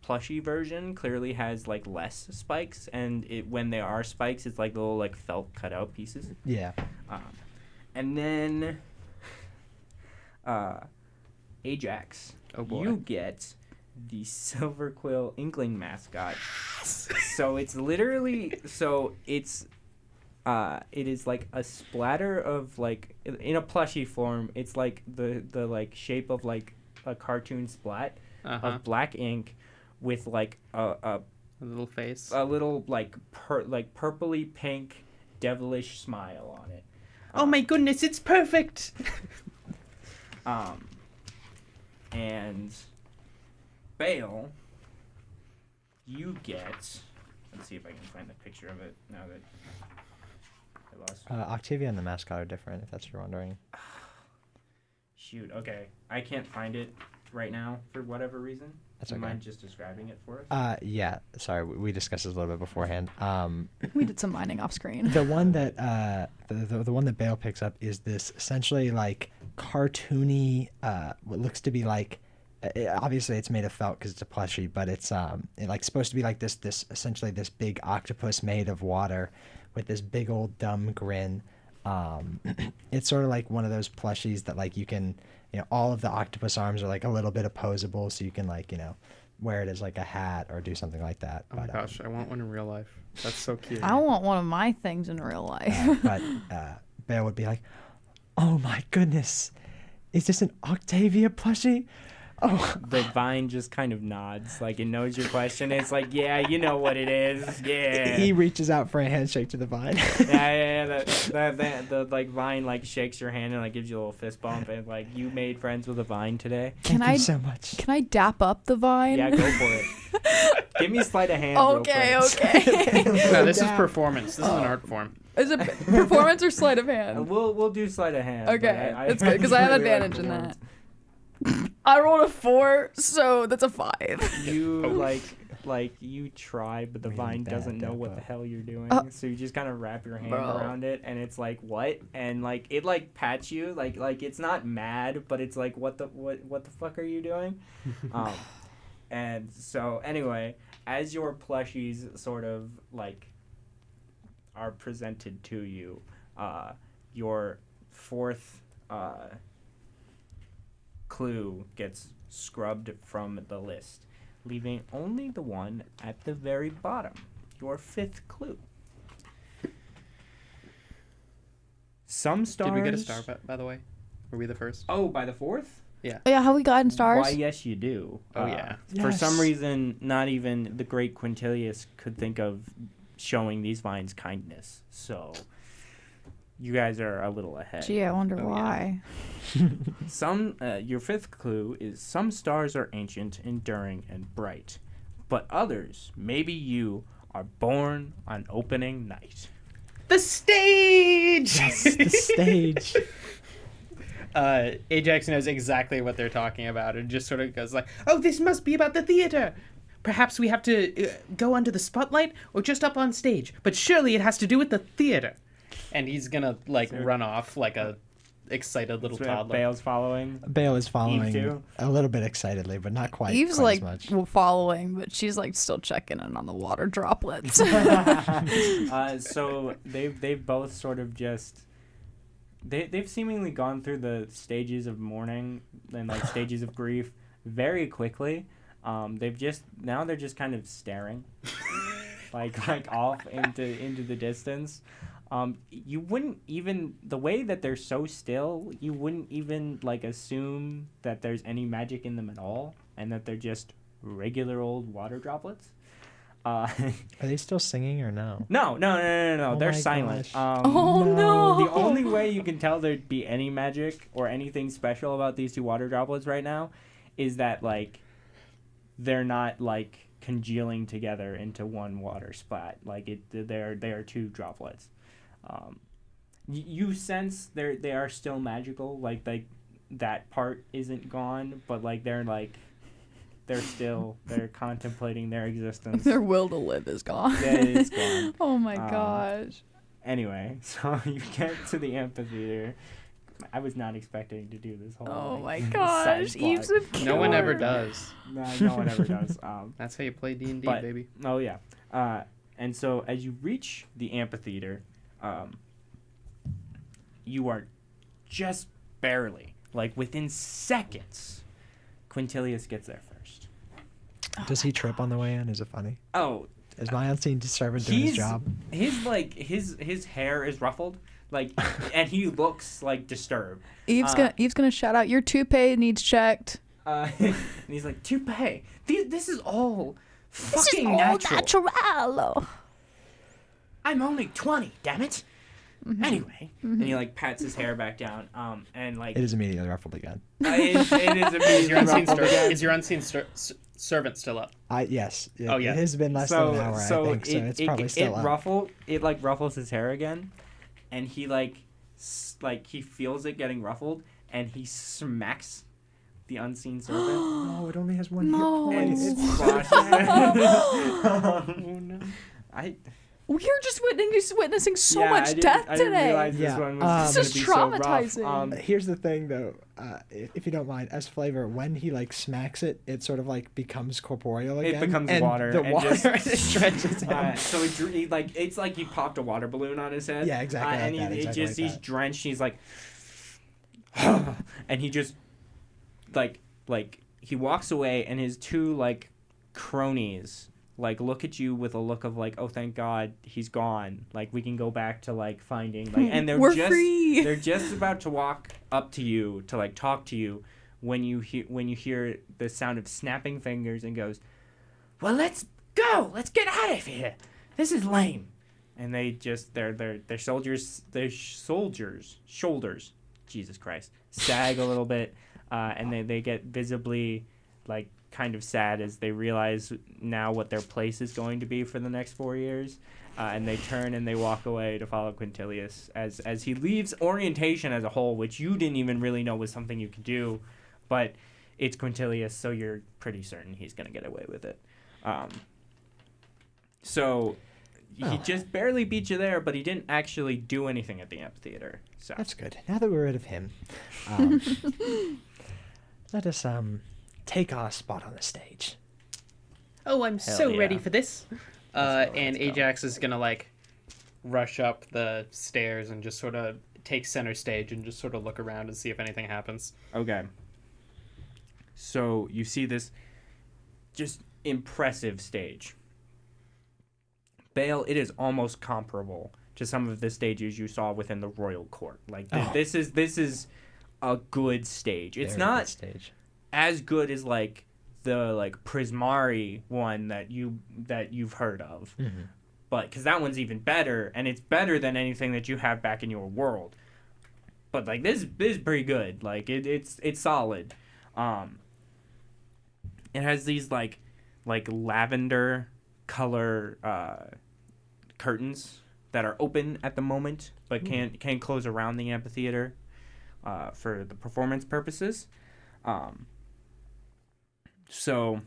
plushy version clearly has like less spikes, and when there are spikes, it's like little like felt cut out pieces. Yeah. And then Ajax, Oh boy. you get the Silver Quill Inkling mascot. So it's literally it is like a splatter of like in a plushy form. It's like the like shape of like a cartoon splat of black ink with like a little face. a little like purpley pink devilish smile on it. Oh my goodness, it's perfect. And Baal, you get. Let's see if I can find the picture of it now that I lost. Octavia and the mascot are different, if that's what you're wondering. Shoot. Okay, I can't find it right now for whatever reason. That's Do you okay. mind just describing it for us? Yeah. Sorry, we discussed this a little bit beforehand. We did some mining off screen. The one that the one that Baal picks up is this essentially like cartoony, what looks to be like. Obviously, it's made of felt because it's a plushie, but it's like supposed to be like this essentially this big octopus made of water, with this big old dumb grin. It's sort of like one of those plushies that like you can, all of the octopus arms are like a little bit opposable, so you can like wear it as like a hat or do something like that. Oh my gosh, I want one in real life. That's so cute. I want one of my things in real life. But Baal would be like, "Oh my goodness, is this an Octavia plushie?" Oh. The vine just kind of nods, like it knows your question. It's like, yeah, you know what it is. Yeah. He reaches out for a handshake to the vine. Yeah. The like vine like shakes your hand and like gives you a little fist bump, and like you made friends with a vine today. Thank you so much. Can I dap up the vine? Yeah, go for it. Give me a sleight of hand. real quick. Okay. No, this is performance. This is an art form. Is it performance or sleight of hand? We'll do sleight of hand. but Okay, I it's good because I have really like advantage in performance. that. I rolled a 4, so that's a 5. You like you try, but the Really vine bad doesn't know what tempo. the hell you're doing. Oh. So you just kind of wrap your hand Bro. around it, and it's like what? And like it like pats you, like it's not mad, but it's like what the fuck are you doing? And so anyway, as your plushies sort of like are presented to you, your fourth clue gets scrubbed from the list, leaving only the one at the very bottom, your fifth clue. Some stars. Did we get a star, by the way? Were we the first? Oh, by the fourth? Oh, yeah, have we gotten stars? Why, yes, you do. Oh, yeah. For some Yes. reason, not even the great Quintilius could think of showing these vines kindness. So, you guys are a little ahead. Gee, I wonder Oh, why. Your fifth clue is some stars are ancient, enduring, and bright, but others, maybe you, are born on opening night. The stage! Yes, the stage. Ajax knows exactly what they're talking about and just sort of goes like, oh, this must be about the theater. Perhaps we have to go under the spotlight or just up on stage, but surely it has to do with the theater. And he's gonna like run off like a excited little So toddler. Bale's following. Bale is following too? a little bit excitedly, but not quite, Eve's quite like as much. following, but she's like still checking in on the water droplets. So they've both sort of just they've seemingly gone through the stages of mourning and like stages of grief very quickly. They're just kind of staring like off into the distance. You wouldn't even, the way that they're so still, you wouldn't even like assume that there's any magic in them at all, and that they're just regular old water droplets. Are they still singing or no? No. Oh They're my silent. gosh. Oh, no. The only way you can tell there'd be any magic or anything special about these two water droplets right now is that like they're not like congealing together into one water splat. Like they are two droplets. You sense they are still magical. Like that part isn't gone, but like they're contemplating their existence. Their will to live is gone. That is gone. Oh my gosh. Anyway, so you get to the amphitheater. I was not expecting to do this whole. Oh my side gosh. plot. Eve's a killer. No one ever does. No one ever does. That's how you play D&D, But- baby. Oh yeah. And so as you reach the amphitheater, you are just barely, like within seconds, Quintilius gets there first. Does he trip on the way in? Is it funny? Oh, Is my unseen servant doing his job? His hair is ruffled, like, and he looks like disturbed. Eve's gonna shout out, your toupee needs checked. And he's like, toupee. This is all This is fucking all natural. natural. I'm only 20, damn it. Mm-hmm. Anyway, and he like pats his hair back down, and like It is immediately ruffled again. it is immediately Is your unseen servant still up? Yes. Oh, yeah. It has been less than an hour, I think, so it's probably still up. It like ruffles his hair again, and he like he feels it getting ruffled, and he smacks the unseen servant. No, it only has one No. hit point. And It's squashes it. We're just witnessing so Yeah, much death I didn't today. realize this Yeah. one was This is gonna be so traumatizing. rough. Here's the thing, though, if you don't mind, as flavor, when he like smacks it, it sort of like becomes corporeal again. It becomes and water. The and water just, stretches him. so it's like he popped a water balloon on his head. Yeah, exactly like And that, exactly like he's that. drenched. He's like, and he just like he walks away, and his two like cronies like look at you with a look of like, oh, thank God he's gone. Like we can go back to like finding like, and We're free. they're just about to walk up to you to like talk to you when you hear the sound of snapping fingers and goes, well, let's go, let's get out of here. This is lame. And they just their shoulders, Jesus Christ, sag a little bit, and they get visibly like kind of sad as they realize now what their place is going to be for the next 4 years, and they turn and they walk away to follow Quintilius as he leaves orientation as a whole, which you didn't even really know was something you could do, but it's Quintilius, so you're pretty certain he's gonna get away with it. So he just barely beat you there, but he didn't actually do anything at the amphitheater. So That's good. Now that we're rid of him, let us take our spot on the stage. Oh, I'm Hell so yeah. ready for this. And let's go. Ajax is gonna like rush up the stairs and just sort of take center stage and just sort of look around and see if anything happens. Okay. So you see this just impressive stage. Baal, it is almost comparable to some of the stages you saw within the royal court. Like this is a good stage. It's Very not good stage. as good as like the like Prismari one that you've heard of. Mm-hmm. But because that one's even better, and it's better than anything that you have back in your world. But like this is pretty good. Like it's solid. It has these like lavender color curtains that are open at the moment, but can close around the amphitheater for the performance purposes. So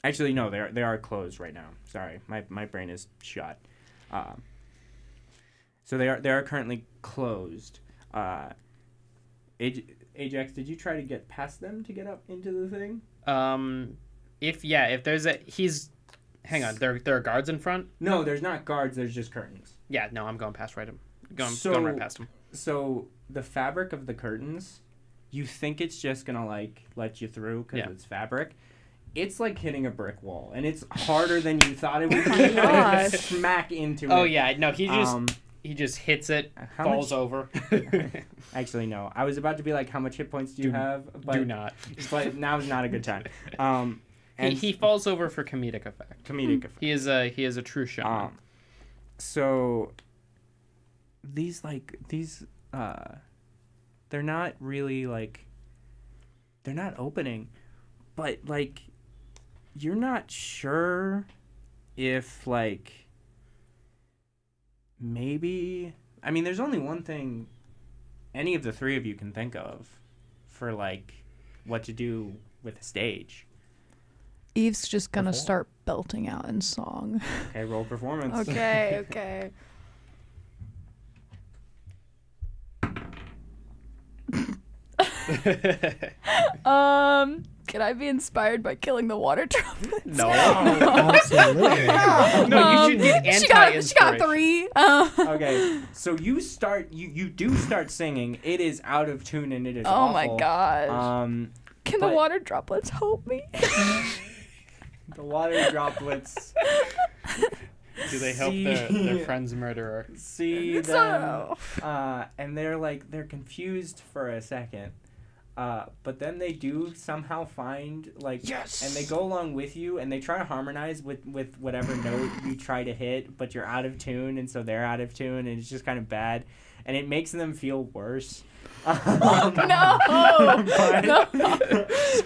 actually no, they are closed right now. Sorry, my brain is shut. So they are currently closed. Ajax, did you try to get past them to get up into the thing? If there's hang on, there are guards in front? No, there's not guards, there's just curtains. Yeah, no, I'm going going right past them. So the fabric of the curtains, you think it's just gonna like let you through because it's fabric. It's like hitting a brick wall, and it's harder than you thought it would be. gosh. Smack into it. Oh yeah, no, he just hits it, falls over. Actually, no. I was about to be like, how much hit points do you have? But, do not. But now's not a good time. And He falls over for comedic effect. He is a true showman. So these they're not really like, they're not opening, but like you're not sure if like maybe, I mean, there's only one thing any of the three of you can think of for like what to do with a stage. Eve's just gonna start belting out in song. Okay, roll performance. Okay. Can I be inspired by killing the water droplets? No. Absolutely. No, you should get anti-inspiration. She got 3. Okay, so you do start singing. It is out of tune and it is Oh awful. my gosh. Can the but- water droplets help me? The water droplets Do they help their friend's murderer? see them, and they're confused for a second. But then they do somehow find Yes! and they go along with you, and they try to harmonize with whatever note you try to hit, but you're out of tune, and so they're out of tune, and it's just kind of bad, and it makes them feel worse. No!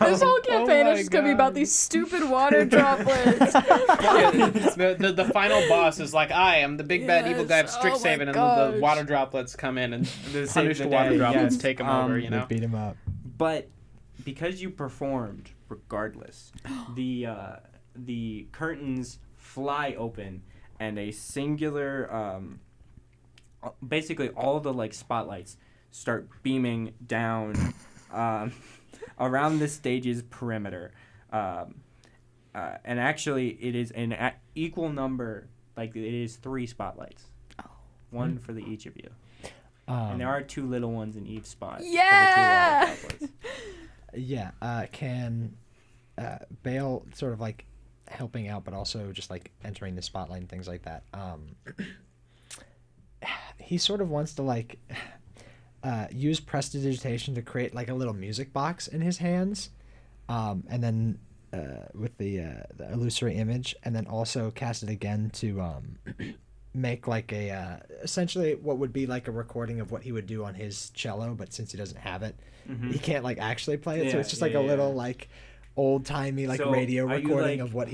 This whole campaign is just gonna be about these stupid water droplets. The final boss is like, I am the big bad evil guy of Yes. Oh Strixhaven, my and the gosh. water droplets come in and Save punish the the water day, droplets, yes. take him over, you They know? beat him up. But because you performed regardless, the curtains fly open, and a singular, basically all the like spotlights start beaming down around the stage's perimeter, and actually it is an equal number. Like it is 3 spotlights, one for each of you. And there are 2 little ones in each spot. Yeah! For the 2 water droplets. Yeah. Can Baal sort of like helping out, but also just like entering the spotlight and things like that. He sort of wants to like use prestidigitation to create like a little music box in his hands, and then with the illusory image, and then also cast it again to make like a essentially what would be like a recording of what he would do on his cello, but since he doesn't have it, he can't like actually play it, so it's just like a little like old timey like So radio are you, recording like- of what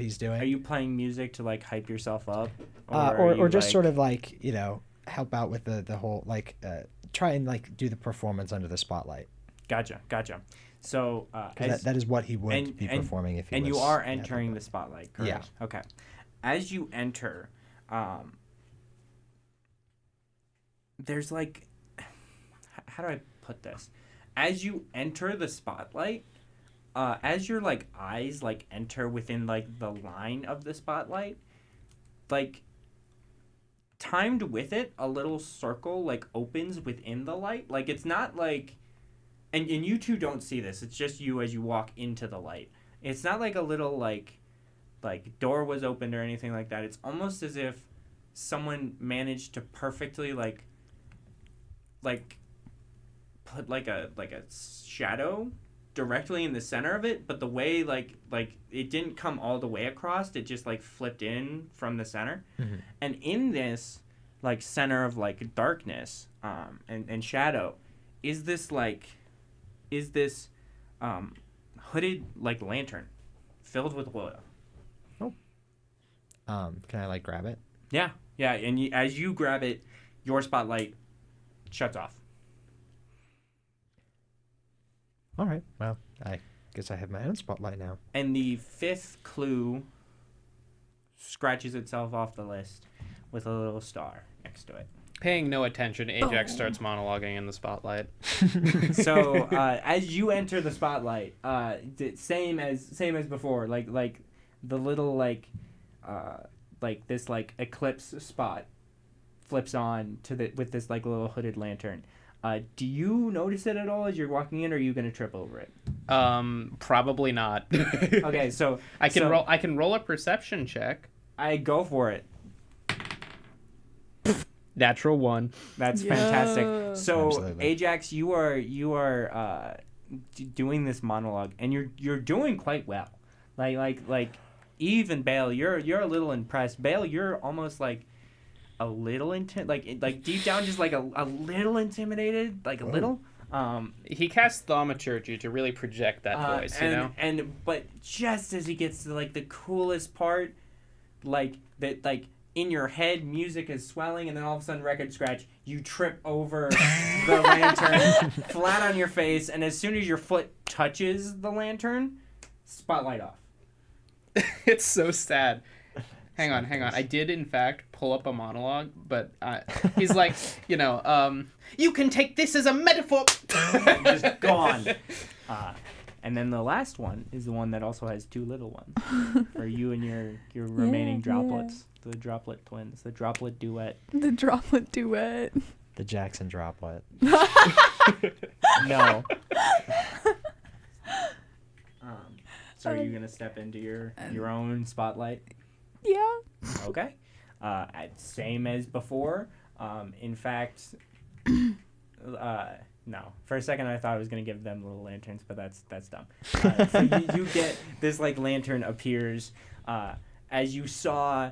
he's doing. Are you playing music to like hype yourself up, or just sort of like, you know, help out with the whole like try and like do the performance under the spotlight? Gotcha. So That is what he would be performing if he and was, you are entering the spotlight, correct? Yeah. Okay. As you enter, there's like, how do I put this? As you enter the spotlight, as your like eyes like enter within like the line of the spotlight, like timed with it, a little circle like opens within the light. Like it's not like, and you two don't see this. It's just you as you walk into the light. It's not like a little like door was opened or anything like that. It's almost as if someone managed to perfectly like put like a shadow directly in the center of it, but the way like it didn't come all the way across, it just like flipped in from the center. And in this like center of like darkness and shadow is this hooded like lantern filled with oil. Can I like grab it? Yeah, and as you grab it, your spotlight shuts off. All right. Well, I guess I have my own spotlight now. And the 5th clue scratches itself off the list with a little star next to it. Paying no attention, Ajax starts monologuing in the spotlight. So as you enter the spotlight, same as before, like the little like this like eclipse spot flips on with this like little hooded lantern. Do you notice it at all as you're walking in, or are you gonna trip over it? Probably not. Okay, so I can roll a perception check. I go for it. Natural 1. That's Yeah. fantastic. So Absolutely. Ajax, you are doing this monologue, and you're doing quite well. Like Eve and Baal, you're a little impressed. Baal, you're almost like a little like deep down, just like a little intimidated, like a little. He casts thaumaturgy to really project that voice, you know. But just as he gets to like the coolest part, like that, like in your head, music is swelling, and then all of a sudden, record scratch, you trip over the lantern, flat on your face, and as soon as your foot touches the lantern, spotlight off. It's so sad. Hang on. I did, in fact, pull up a monologue, but he's like, you can take this as a metaphor. Just gone. And then the last one is the one that also has two little ones for you and your remaining droplets. The droplet twins, the droplet duet. The droplet duet. The Jackson droplet. No. So are you gonna step into your own spotlight? Yeah. Okay. Same as before. In fact, no. For a second, I thought I was gonna give them little lanterns, but that's dumb. So you get this like lantern appears as you saw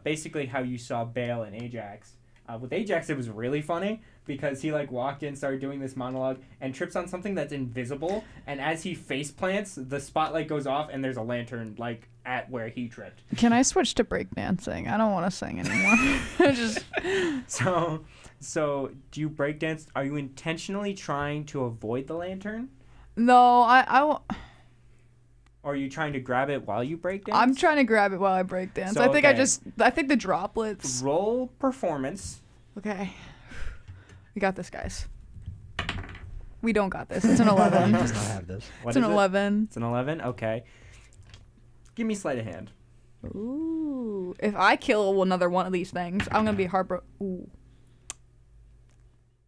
basically how you saw Baal and Ajax. With Ajax, it was really funny because he like walked in, started doing this monologue, and trips on something that's invisible. And as he face plants, the spotlight goes off, and there's a lantern like at where he tripped. Can I switch to breakdancing? I don't want to sing anymore. So do you breakdance? Are you intentionally trying to avoid the lantern? No, I won't. Or are you trying to grab it while you breakdance? I'm trying to grab it while I breakdance. So, I think okay. I think the droplets. Roll performance. Okay. We got this, guys. We don't got this. It's an 11. Does not have this. What It's an is it? 11. It's an 11? Okay. Give me sleight of hand. Ooh. If I kill another one of these things, I'm going to be heartbroken. Ooh.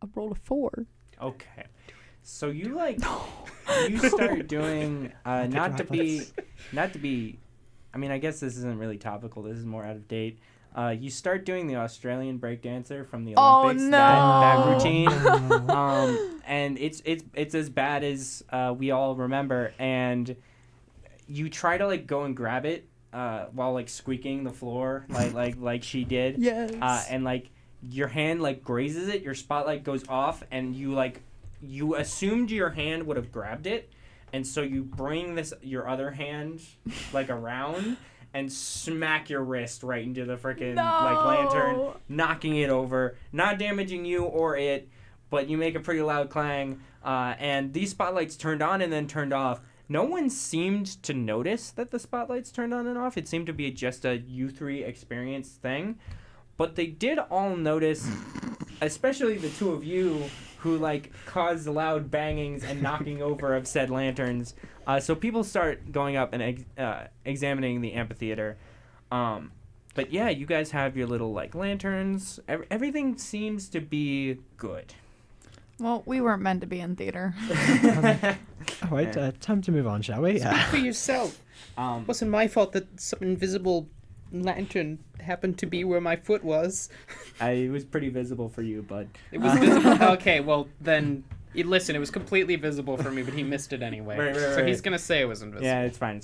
I rolled a 4. Okay. So you you start doing not to be I mean, I guess this isn't really topical. This is more out of date. You start doing the Australian breakdancer from the Olympics. Oh, that no. routine. And it's as bad as we all remember. And you try to like go and grab it while like squeaking the floor like she did. Yes. And like your hand like grazes it. Your spotlight goes off, and you assumed your hand would have grabbed it, and so you bring your other hand like around and smack your wrist right into the freaking like lantern, knocking it over, not damaging you or it, but you make a pretty loud clang. And these spotlights turned on and then turned off. No one seemed to notice that the spotlights turned on and off. It seemed to be just a you three experience thing, but they did all notice, especially the two of you, who like caused loud bangings and knocking over of said lanterns. So people start going up and examining the amphitheater. But yeah, you guys have your little like lanterns. Everything seems to be good. Well, we weren't meant to be in theater. All right, time to move on, shall we? Speak for yourself. Wasn't my fault that some invisible lantern happened to be where my foot was. It was pretty visible for you, bud. It was visible. Okay, well then, listen, it was completely visible for me, but he missed it anyway. Right, so he's gonna say it was invisible. Yeah, it's fine.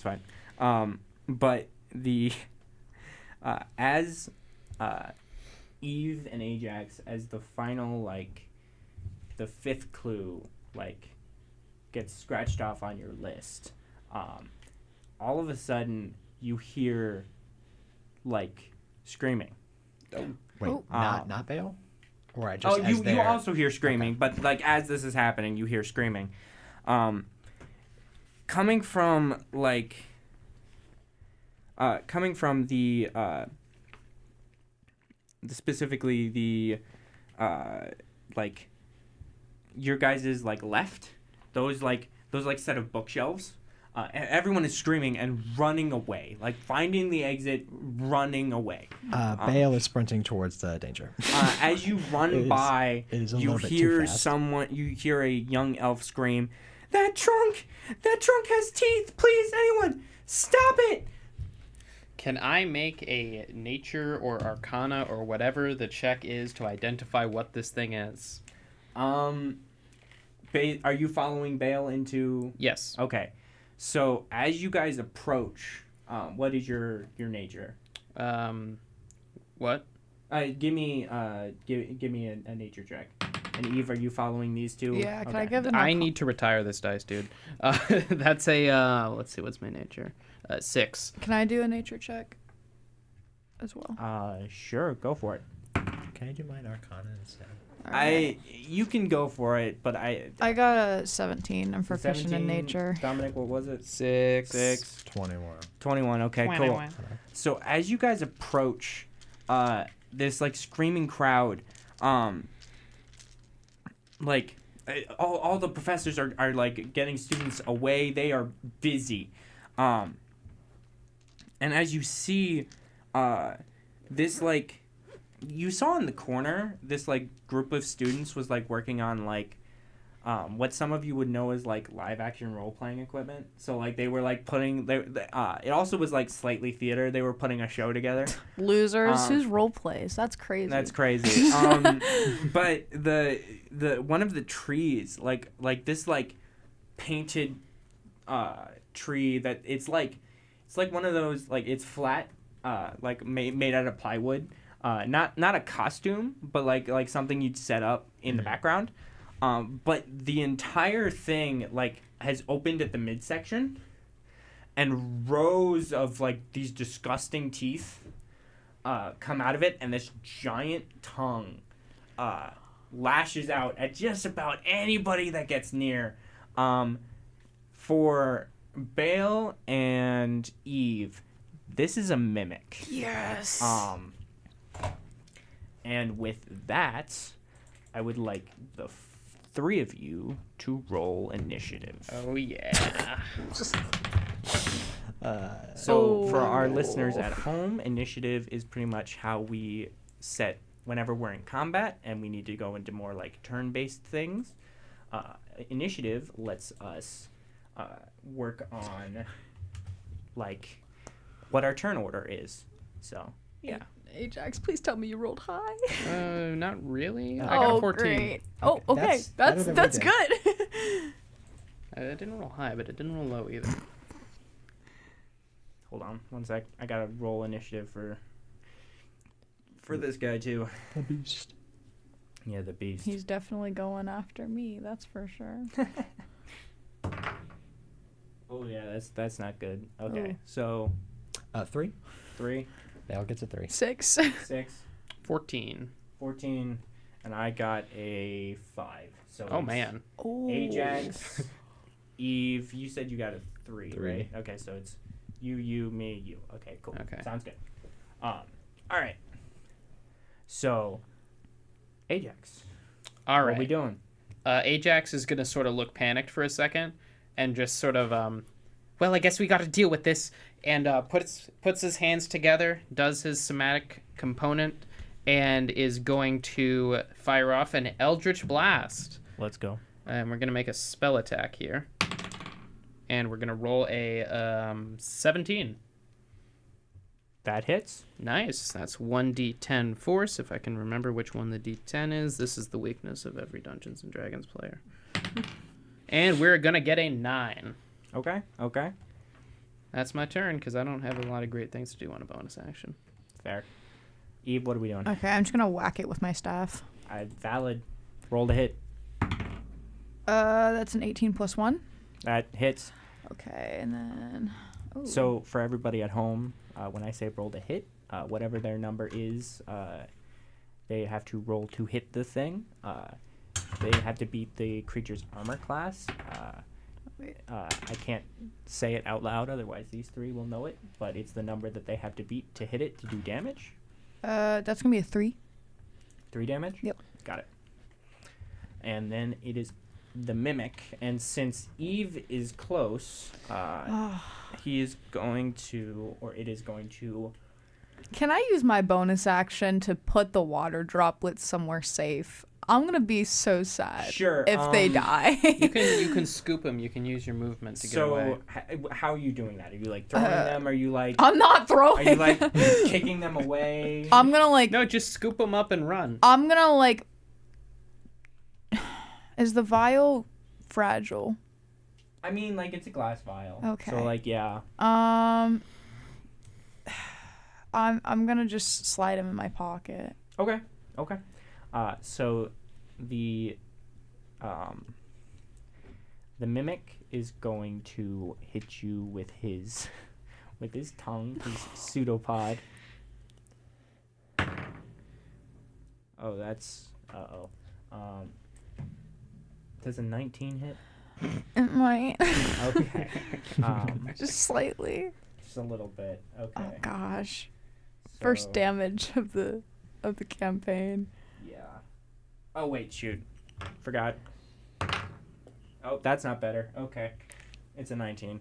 But the as Eve and Ajax as the final like the fifth clue like gets scratched off on your list, all of a sudden you hear like screaming. Wait, Oh. not Baal? Or I just You also hear screaming, but like as this is happening, you hear screaming, coming from the specifically the like your guys' like left, those set of bookshelves. Everyone is screaming and running away, like finding the exit, running away. Baal is sprinting towards the danger. As you run by, it is a you little bit too hear fast. you hear a young elf scream, that trunk has teeth, please, anyone, stop it. Can I make a nature or arcana or whatever the check is to identify what this thing is? Are you following Baal into... Yes. Okay. So as you guys approach, what is your nature? What? Give me a nature check. And Eve, are you following these two? Yeah, can I Okay. give an I need to retire this dice, dude. That's a, let's see, what's my nature? 6. Can I do a nature check as well? Sure, go for it. Can I do mine Arcana instead? Alright. You can go for it, but I got a 17. I'm proficient 17, in nature. Dominic, what was it? 6. 21. 21. Okay, cool. So as you guys approach, this like screaming crowd, like all the professors are like getting students away. They are busy, and as you see, this like you saw in the corner, this like group of students was like working on like what some of you would know as like live action role playing equipment. So like they were like putting it also was like slightly theater. They were putting a show together. Losers. Whose role plays? That's crazy. That's crazy. But the one of the trees like this like painted tree that it's like one of those like it's flat like made out of plywood. Not a costume, but like something you'd set up in the background. But the entire thing like has opened at the midsection, and rows of like these disgusting teeth come out of it, and this giant tongue lashes out at just about anybody that gets near. For Baal and Eve, this is a mimic. Yes. And with that, I would like the three of you to roll initiative. Oh, yeah. So for our listeners at home, initiative is pretty much how we set whenever we're in combat and we need to go into more like turn-based things. Initiative lets us work on like what our turn order is. So yeah. Ajax, please tell me you rolled high. Not really. I got a 14. Great. Oh, okay. That's better than we That's did. good. I didn't roll high, but it didn't roll low either. Hold on one sec. I gotta roll initiative for this guy too. The beast. Yeah, the beast. He's definitely going after me. That's for sure. Oh yeah, that's not good. Okay, Oh. so 3. 3, Baal gets a 3. 6. 6, 14. 14, and I got a 5. So Oh, it's man. Oh. Ajax, Eve, you said you got a 3, 3. right? Okay, so it's you, me, you. Okay, cool. Okay. Sounds good. All right. So, Ajax, All what right. are we doing? Ajax is going to sort of look panicked for a second and just sort of, well, I guess we got to deal with this. And puts his hands together, does his somatic component, and is going to fire off an Eldritch Blast. Let's go. And we're going to make a spell attack here. And we're going to roll a 17. That hits. Nice. That's 1d10 force, if I can remember which one the d10 is. This is the weakness of every Dungeons & Dragons player. And we're going to get a 9. Okay. That's my turn, because I don't have a lot of great things to do on a bonus action. Fair. Eve, what are we doing? Okay, I'm just gonna whack it with my staff. Valid. Roll to hit. That's an 18 plus 1. That hits. Okay, and then. Ooh. So for everybody at home, when I say roll to hit, whatever their number is, they have to roll to hit the thing. They have to beat the creature's armor class. I can't say it out loud, otherwise these three will know it, but it's the number that they have to beat to hit it to do damage. That's gonna be a 3. 3 damage? Yep. Got it. And then it is the Mimic. And since Eve is close, he is going to, or it is going to... Can I use my bonus action to put the water droplets somewhere safe? I'm going to be so sad if they die. You can scoop them. You can use your movement to get away. So how are you doing that? Are you like throwing them? Are you like... I'm not throwing. Are you like kicking them away? I'm going to like... No, just scoop them up and run. I'm going to like... Is the vial fragile? I mean, like, it's a glass vial. Okay. So, like, yeah. I'm gonna just slide him in my pocket. Okay. So the Mimic is going to hit you with his tongue, his pseudopod. Oh, that's does a 19 hit? It might. Okay. Just slightly. Just a little bit. Okay. Oh gosh. So, First damage of the campaign. Yeah. Oh wait, shoot. Forgot. Oh, that's not better. Okay. It's a 19.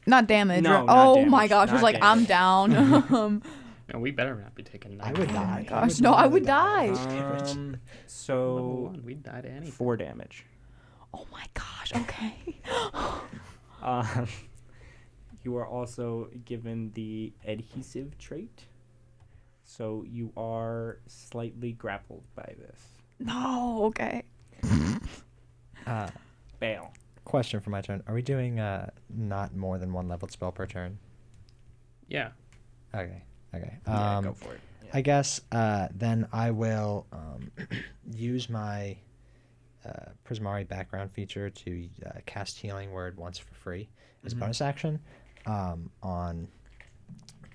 Not damage. No, right? not Oh damage, my gosh, I was not like, I'm down. No, we better not be taking I 9. would Oh die. my gosh, no, I would die. So Level 1, we'd die to anything. 4 damage. Oh my gosh, okay. You are also given the adhesive trait, so you are slightly grappled by this. No, okay. Baal. Question for my turn. Are we doing not more than one leveled spell per turn? Yeah. Okay. Yeah, go for it. Yeah. I guess then I will use my Prismari background feature to cast Healing Word once for free as a bonus action on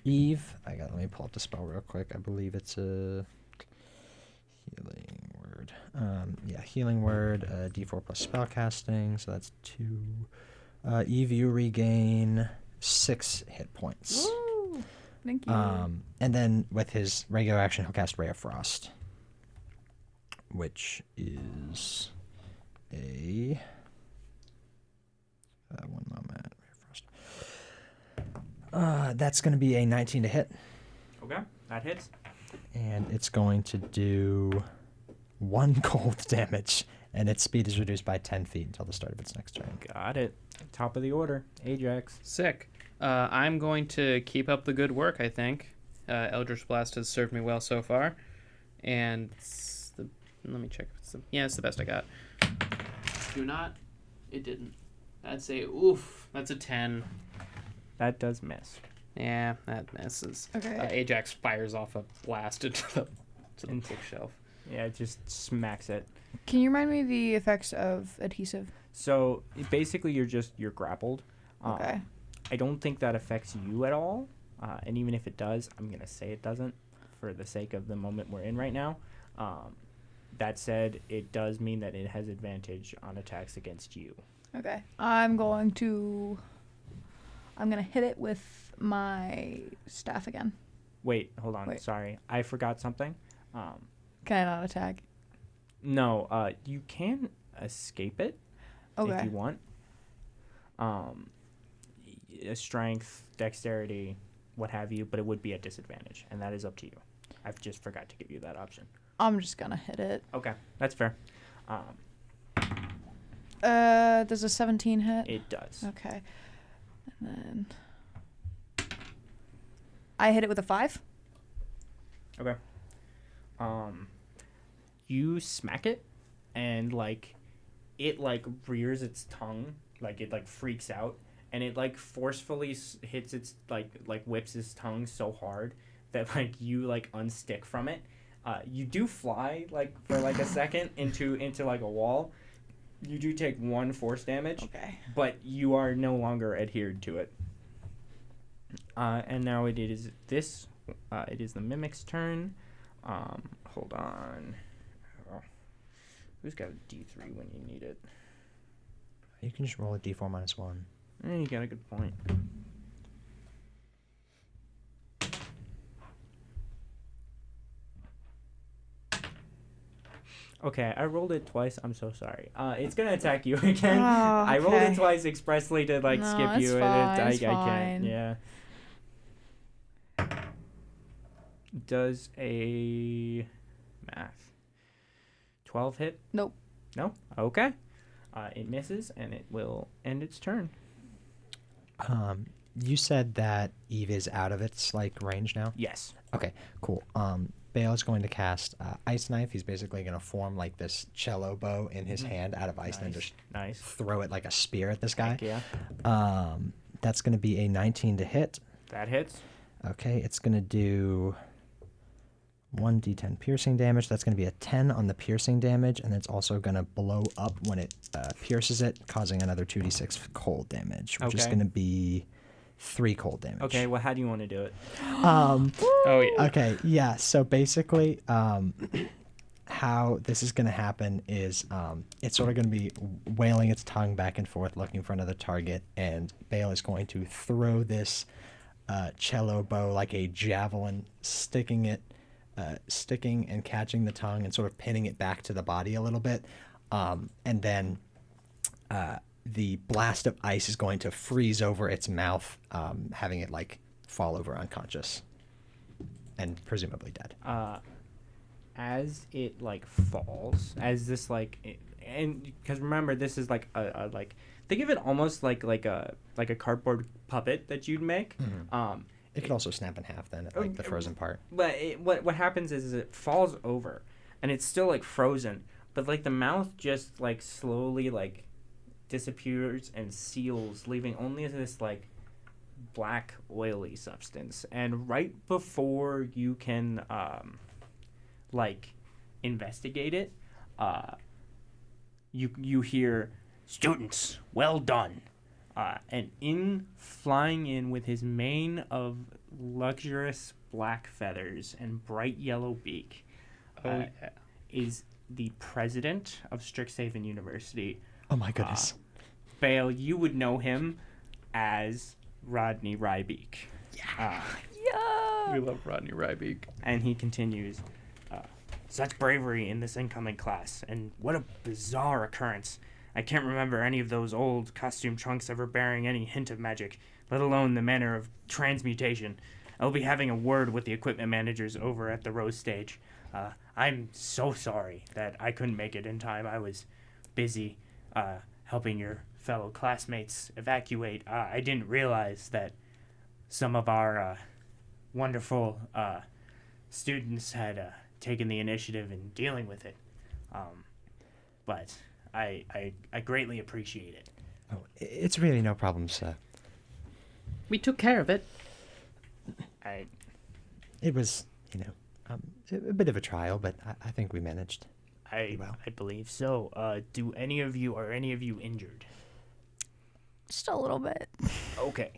Eve. Let me pull up the spell real quick. I believe it's a Healing Word. Healing Word, D4 plus spell casting, so that's 2. Eve, you regain 6 hit points. Woo! Thank you. And then with his regular action, he'll cast Ray of Frost, which is a... one moment. Ray of Frost. That's going to be a 19 to hit. Okay, that hits. And it's going to do 1 cold damage, and its speed is reduced by 10 feet until the start of its next turn. Got it. Top of the order, Ajax. Sick. I'm going to keep up the good work, I think. Eldritch Blast has served me well so far. And let me check. It's the best I got. Do not. It didn't. I'd say, oof, that's a 10. That does miss. Yeah, that misses. Okay. Ajax fires off a blast into the bookshelf. Yeah, it just smacks it. Can you remind me the effects of adhesive? So basically, you're grappled. Okay. I don't think that affects you at all. And even if it does, I'm going to say it doesn't for the sake of the moment we're in right now. That said, it does mean that it has advantage on attacks against you. Okay. I'm going to hit it with my staff again. Wait, hold on. Wait. Sorry. I forgot something. Can I not attack? No, you can escape it Okay. if you want. Strength, dexterity, what have you, but it would be at disadvantage, and that is up to you. I've just forgot to give you that option. I'm just gonna hit it. Okay, that's fair. Does a 17 hit? It does. Okay. And then I hit it with a 5. Okay. You smack it, and it rears its tongue, it freaks out, and it forcefully hits its whips its tongue so hard that you unstick from it. You do fly for a second into a wall. You do take 1 force damage. Okay. But you are no longer adhered to it. And now it is the Mimic's turn. Hold on. Oh. Who's got a D3 when you need it? You can just roll a d4 minus 1. You got a good point. Okay, I rolled it twice. I'm so sorry. It's gonna attack you again. Oh, I rolled it okay. twice expressly to like No, skip it's you, fine, and it's I can't. fine. Yeah. Does a math 12 hit? Nope. No. Okay. It misses, and it will end its turn. You said that Eve is out of its like range now. Yes. Okay, cool. Baal is going to cast Ice Knife. He's basically going to form like this cello bow in his hand out of ice and then just Nice. throw it like a spear at this guy. Heck yeah. That's going to be a 19 to hit. That hits. Okay, it's going to do 1d10 piercing damage. That's going to be a 10 on the piercing damage, and it's also going to blow up when it pierces it, causing another 2d6 cold damage, which is Okay. going to be 3 cold damage. Okay. Well, how do you want to do it? Oh yeah. Okay, yeah. So basically, how this is going to happen is it's sort of going to be wailing its tongue back and forth, looking for another target, and Baal is going to throw this cello bow like a javelin, sticking and catching the tongue and sort of pinning it back to the body a little bit, and then the blast of ice is going to freeze over its mouth, having it like fall over unconscious and presumably dead. As it like falls, as this like, and because remember this is like a like think of it almost like a cardboard puppet that you'd make. It could also snap in half then, like the frozen part. But what happens is it falls over, and it's still like frozen, but like the mouth just like slowly like disappears and seals, leaving only this like black oily substance. And right before you can like investigate it, you hear, "Students, well done." And flying in with his mane of luxurious black feathers and bright yellow beak is the president of Strixhaven University. Oh my goodness. Baal, you would know him as Rodney Rybeek. Yeah. We love Rodney Rybeek. And he continues, such bravery in this incoming class, and what a bizarre occurrence. I can't remember any of those old costume trunks ever bearing any hint of magic, let alone the manner of transmutation. I'll be having a word with the equipment managers over at the Rose Stage. I'm so sorry that I couldn't make it in time. I was busy helping your fellow classmates evacuate. I didn't realize that some of our wonderful students had taken the initiative in dealing with it. But I greatly appreciate it. Oh, it's really no problem, sir. We took care of it. It was, a bit of a trial, but I think we managed. I believe so. Are any of you injured? Just a little bit. Okay.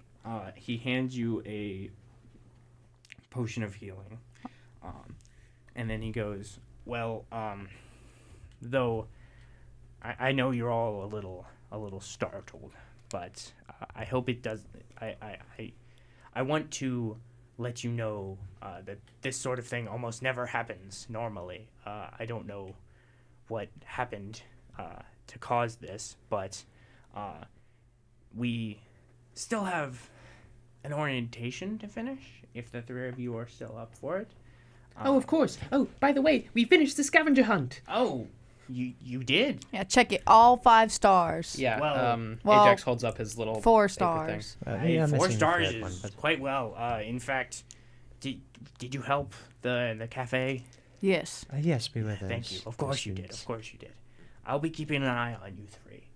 He hands you a potion of healing. And then he goes, well, though I know you're all a little startled, but I hope it does. I want to let you know that this sort of thing almost never happens normally. I don't know what happened to cause this, but we still have an orientation to finish, if the three of you are still up for it. Oh, of course. Oh, by the way, we finished the scavenger hunt. Oh, you did? Yeah, check it. All 5 stars. Yeah. Well, Ajax holds up his little 4 paper stars. Hey, 4 stars third one, is but- quite well. In fact, did you help the cafe? Yes. Yes, we were there. Thank you. Of course you did. Of course you did. I'll be keeping an eye on you three.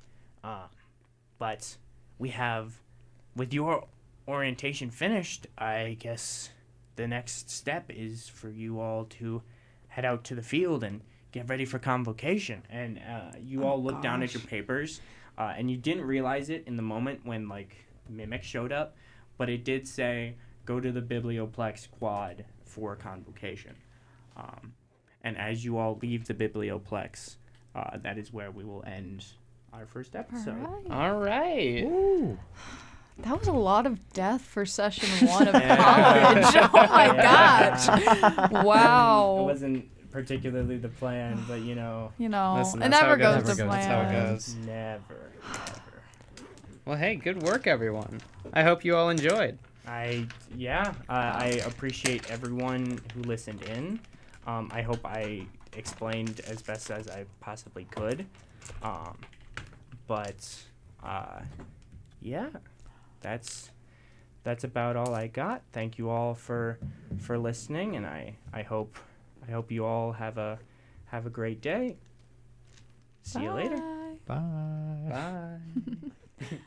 But we have, with your orientation finished, I guess the next step is for you all to head out to the field and get ready for convocation. And you all look down at your papers, and you didn't realize it in the moment when Mimic showed up, but it did say go to the Biblioplex quad for convocation. And as you all leave the Biblioplex, that is where we will end our first episode. All right. All right. Ooh. That was a lot of death for session 1 of college. Oh my gosh. It Wow. wasn't particularly the plan, but You know, Listen, it that's how never it goes. goes to plan. That's how it goes. never. Well, hey, good work, everyone. I hope you all enjoyed. I appreciate everyone who listened in. I hope I explained as best as I possibly could. Yeah, that's about all I got. Thank you all for listening, and I hope you all have a great day. See you later. Bye. Bye. Bye.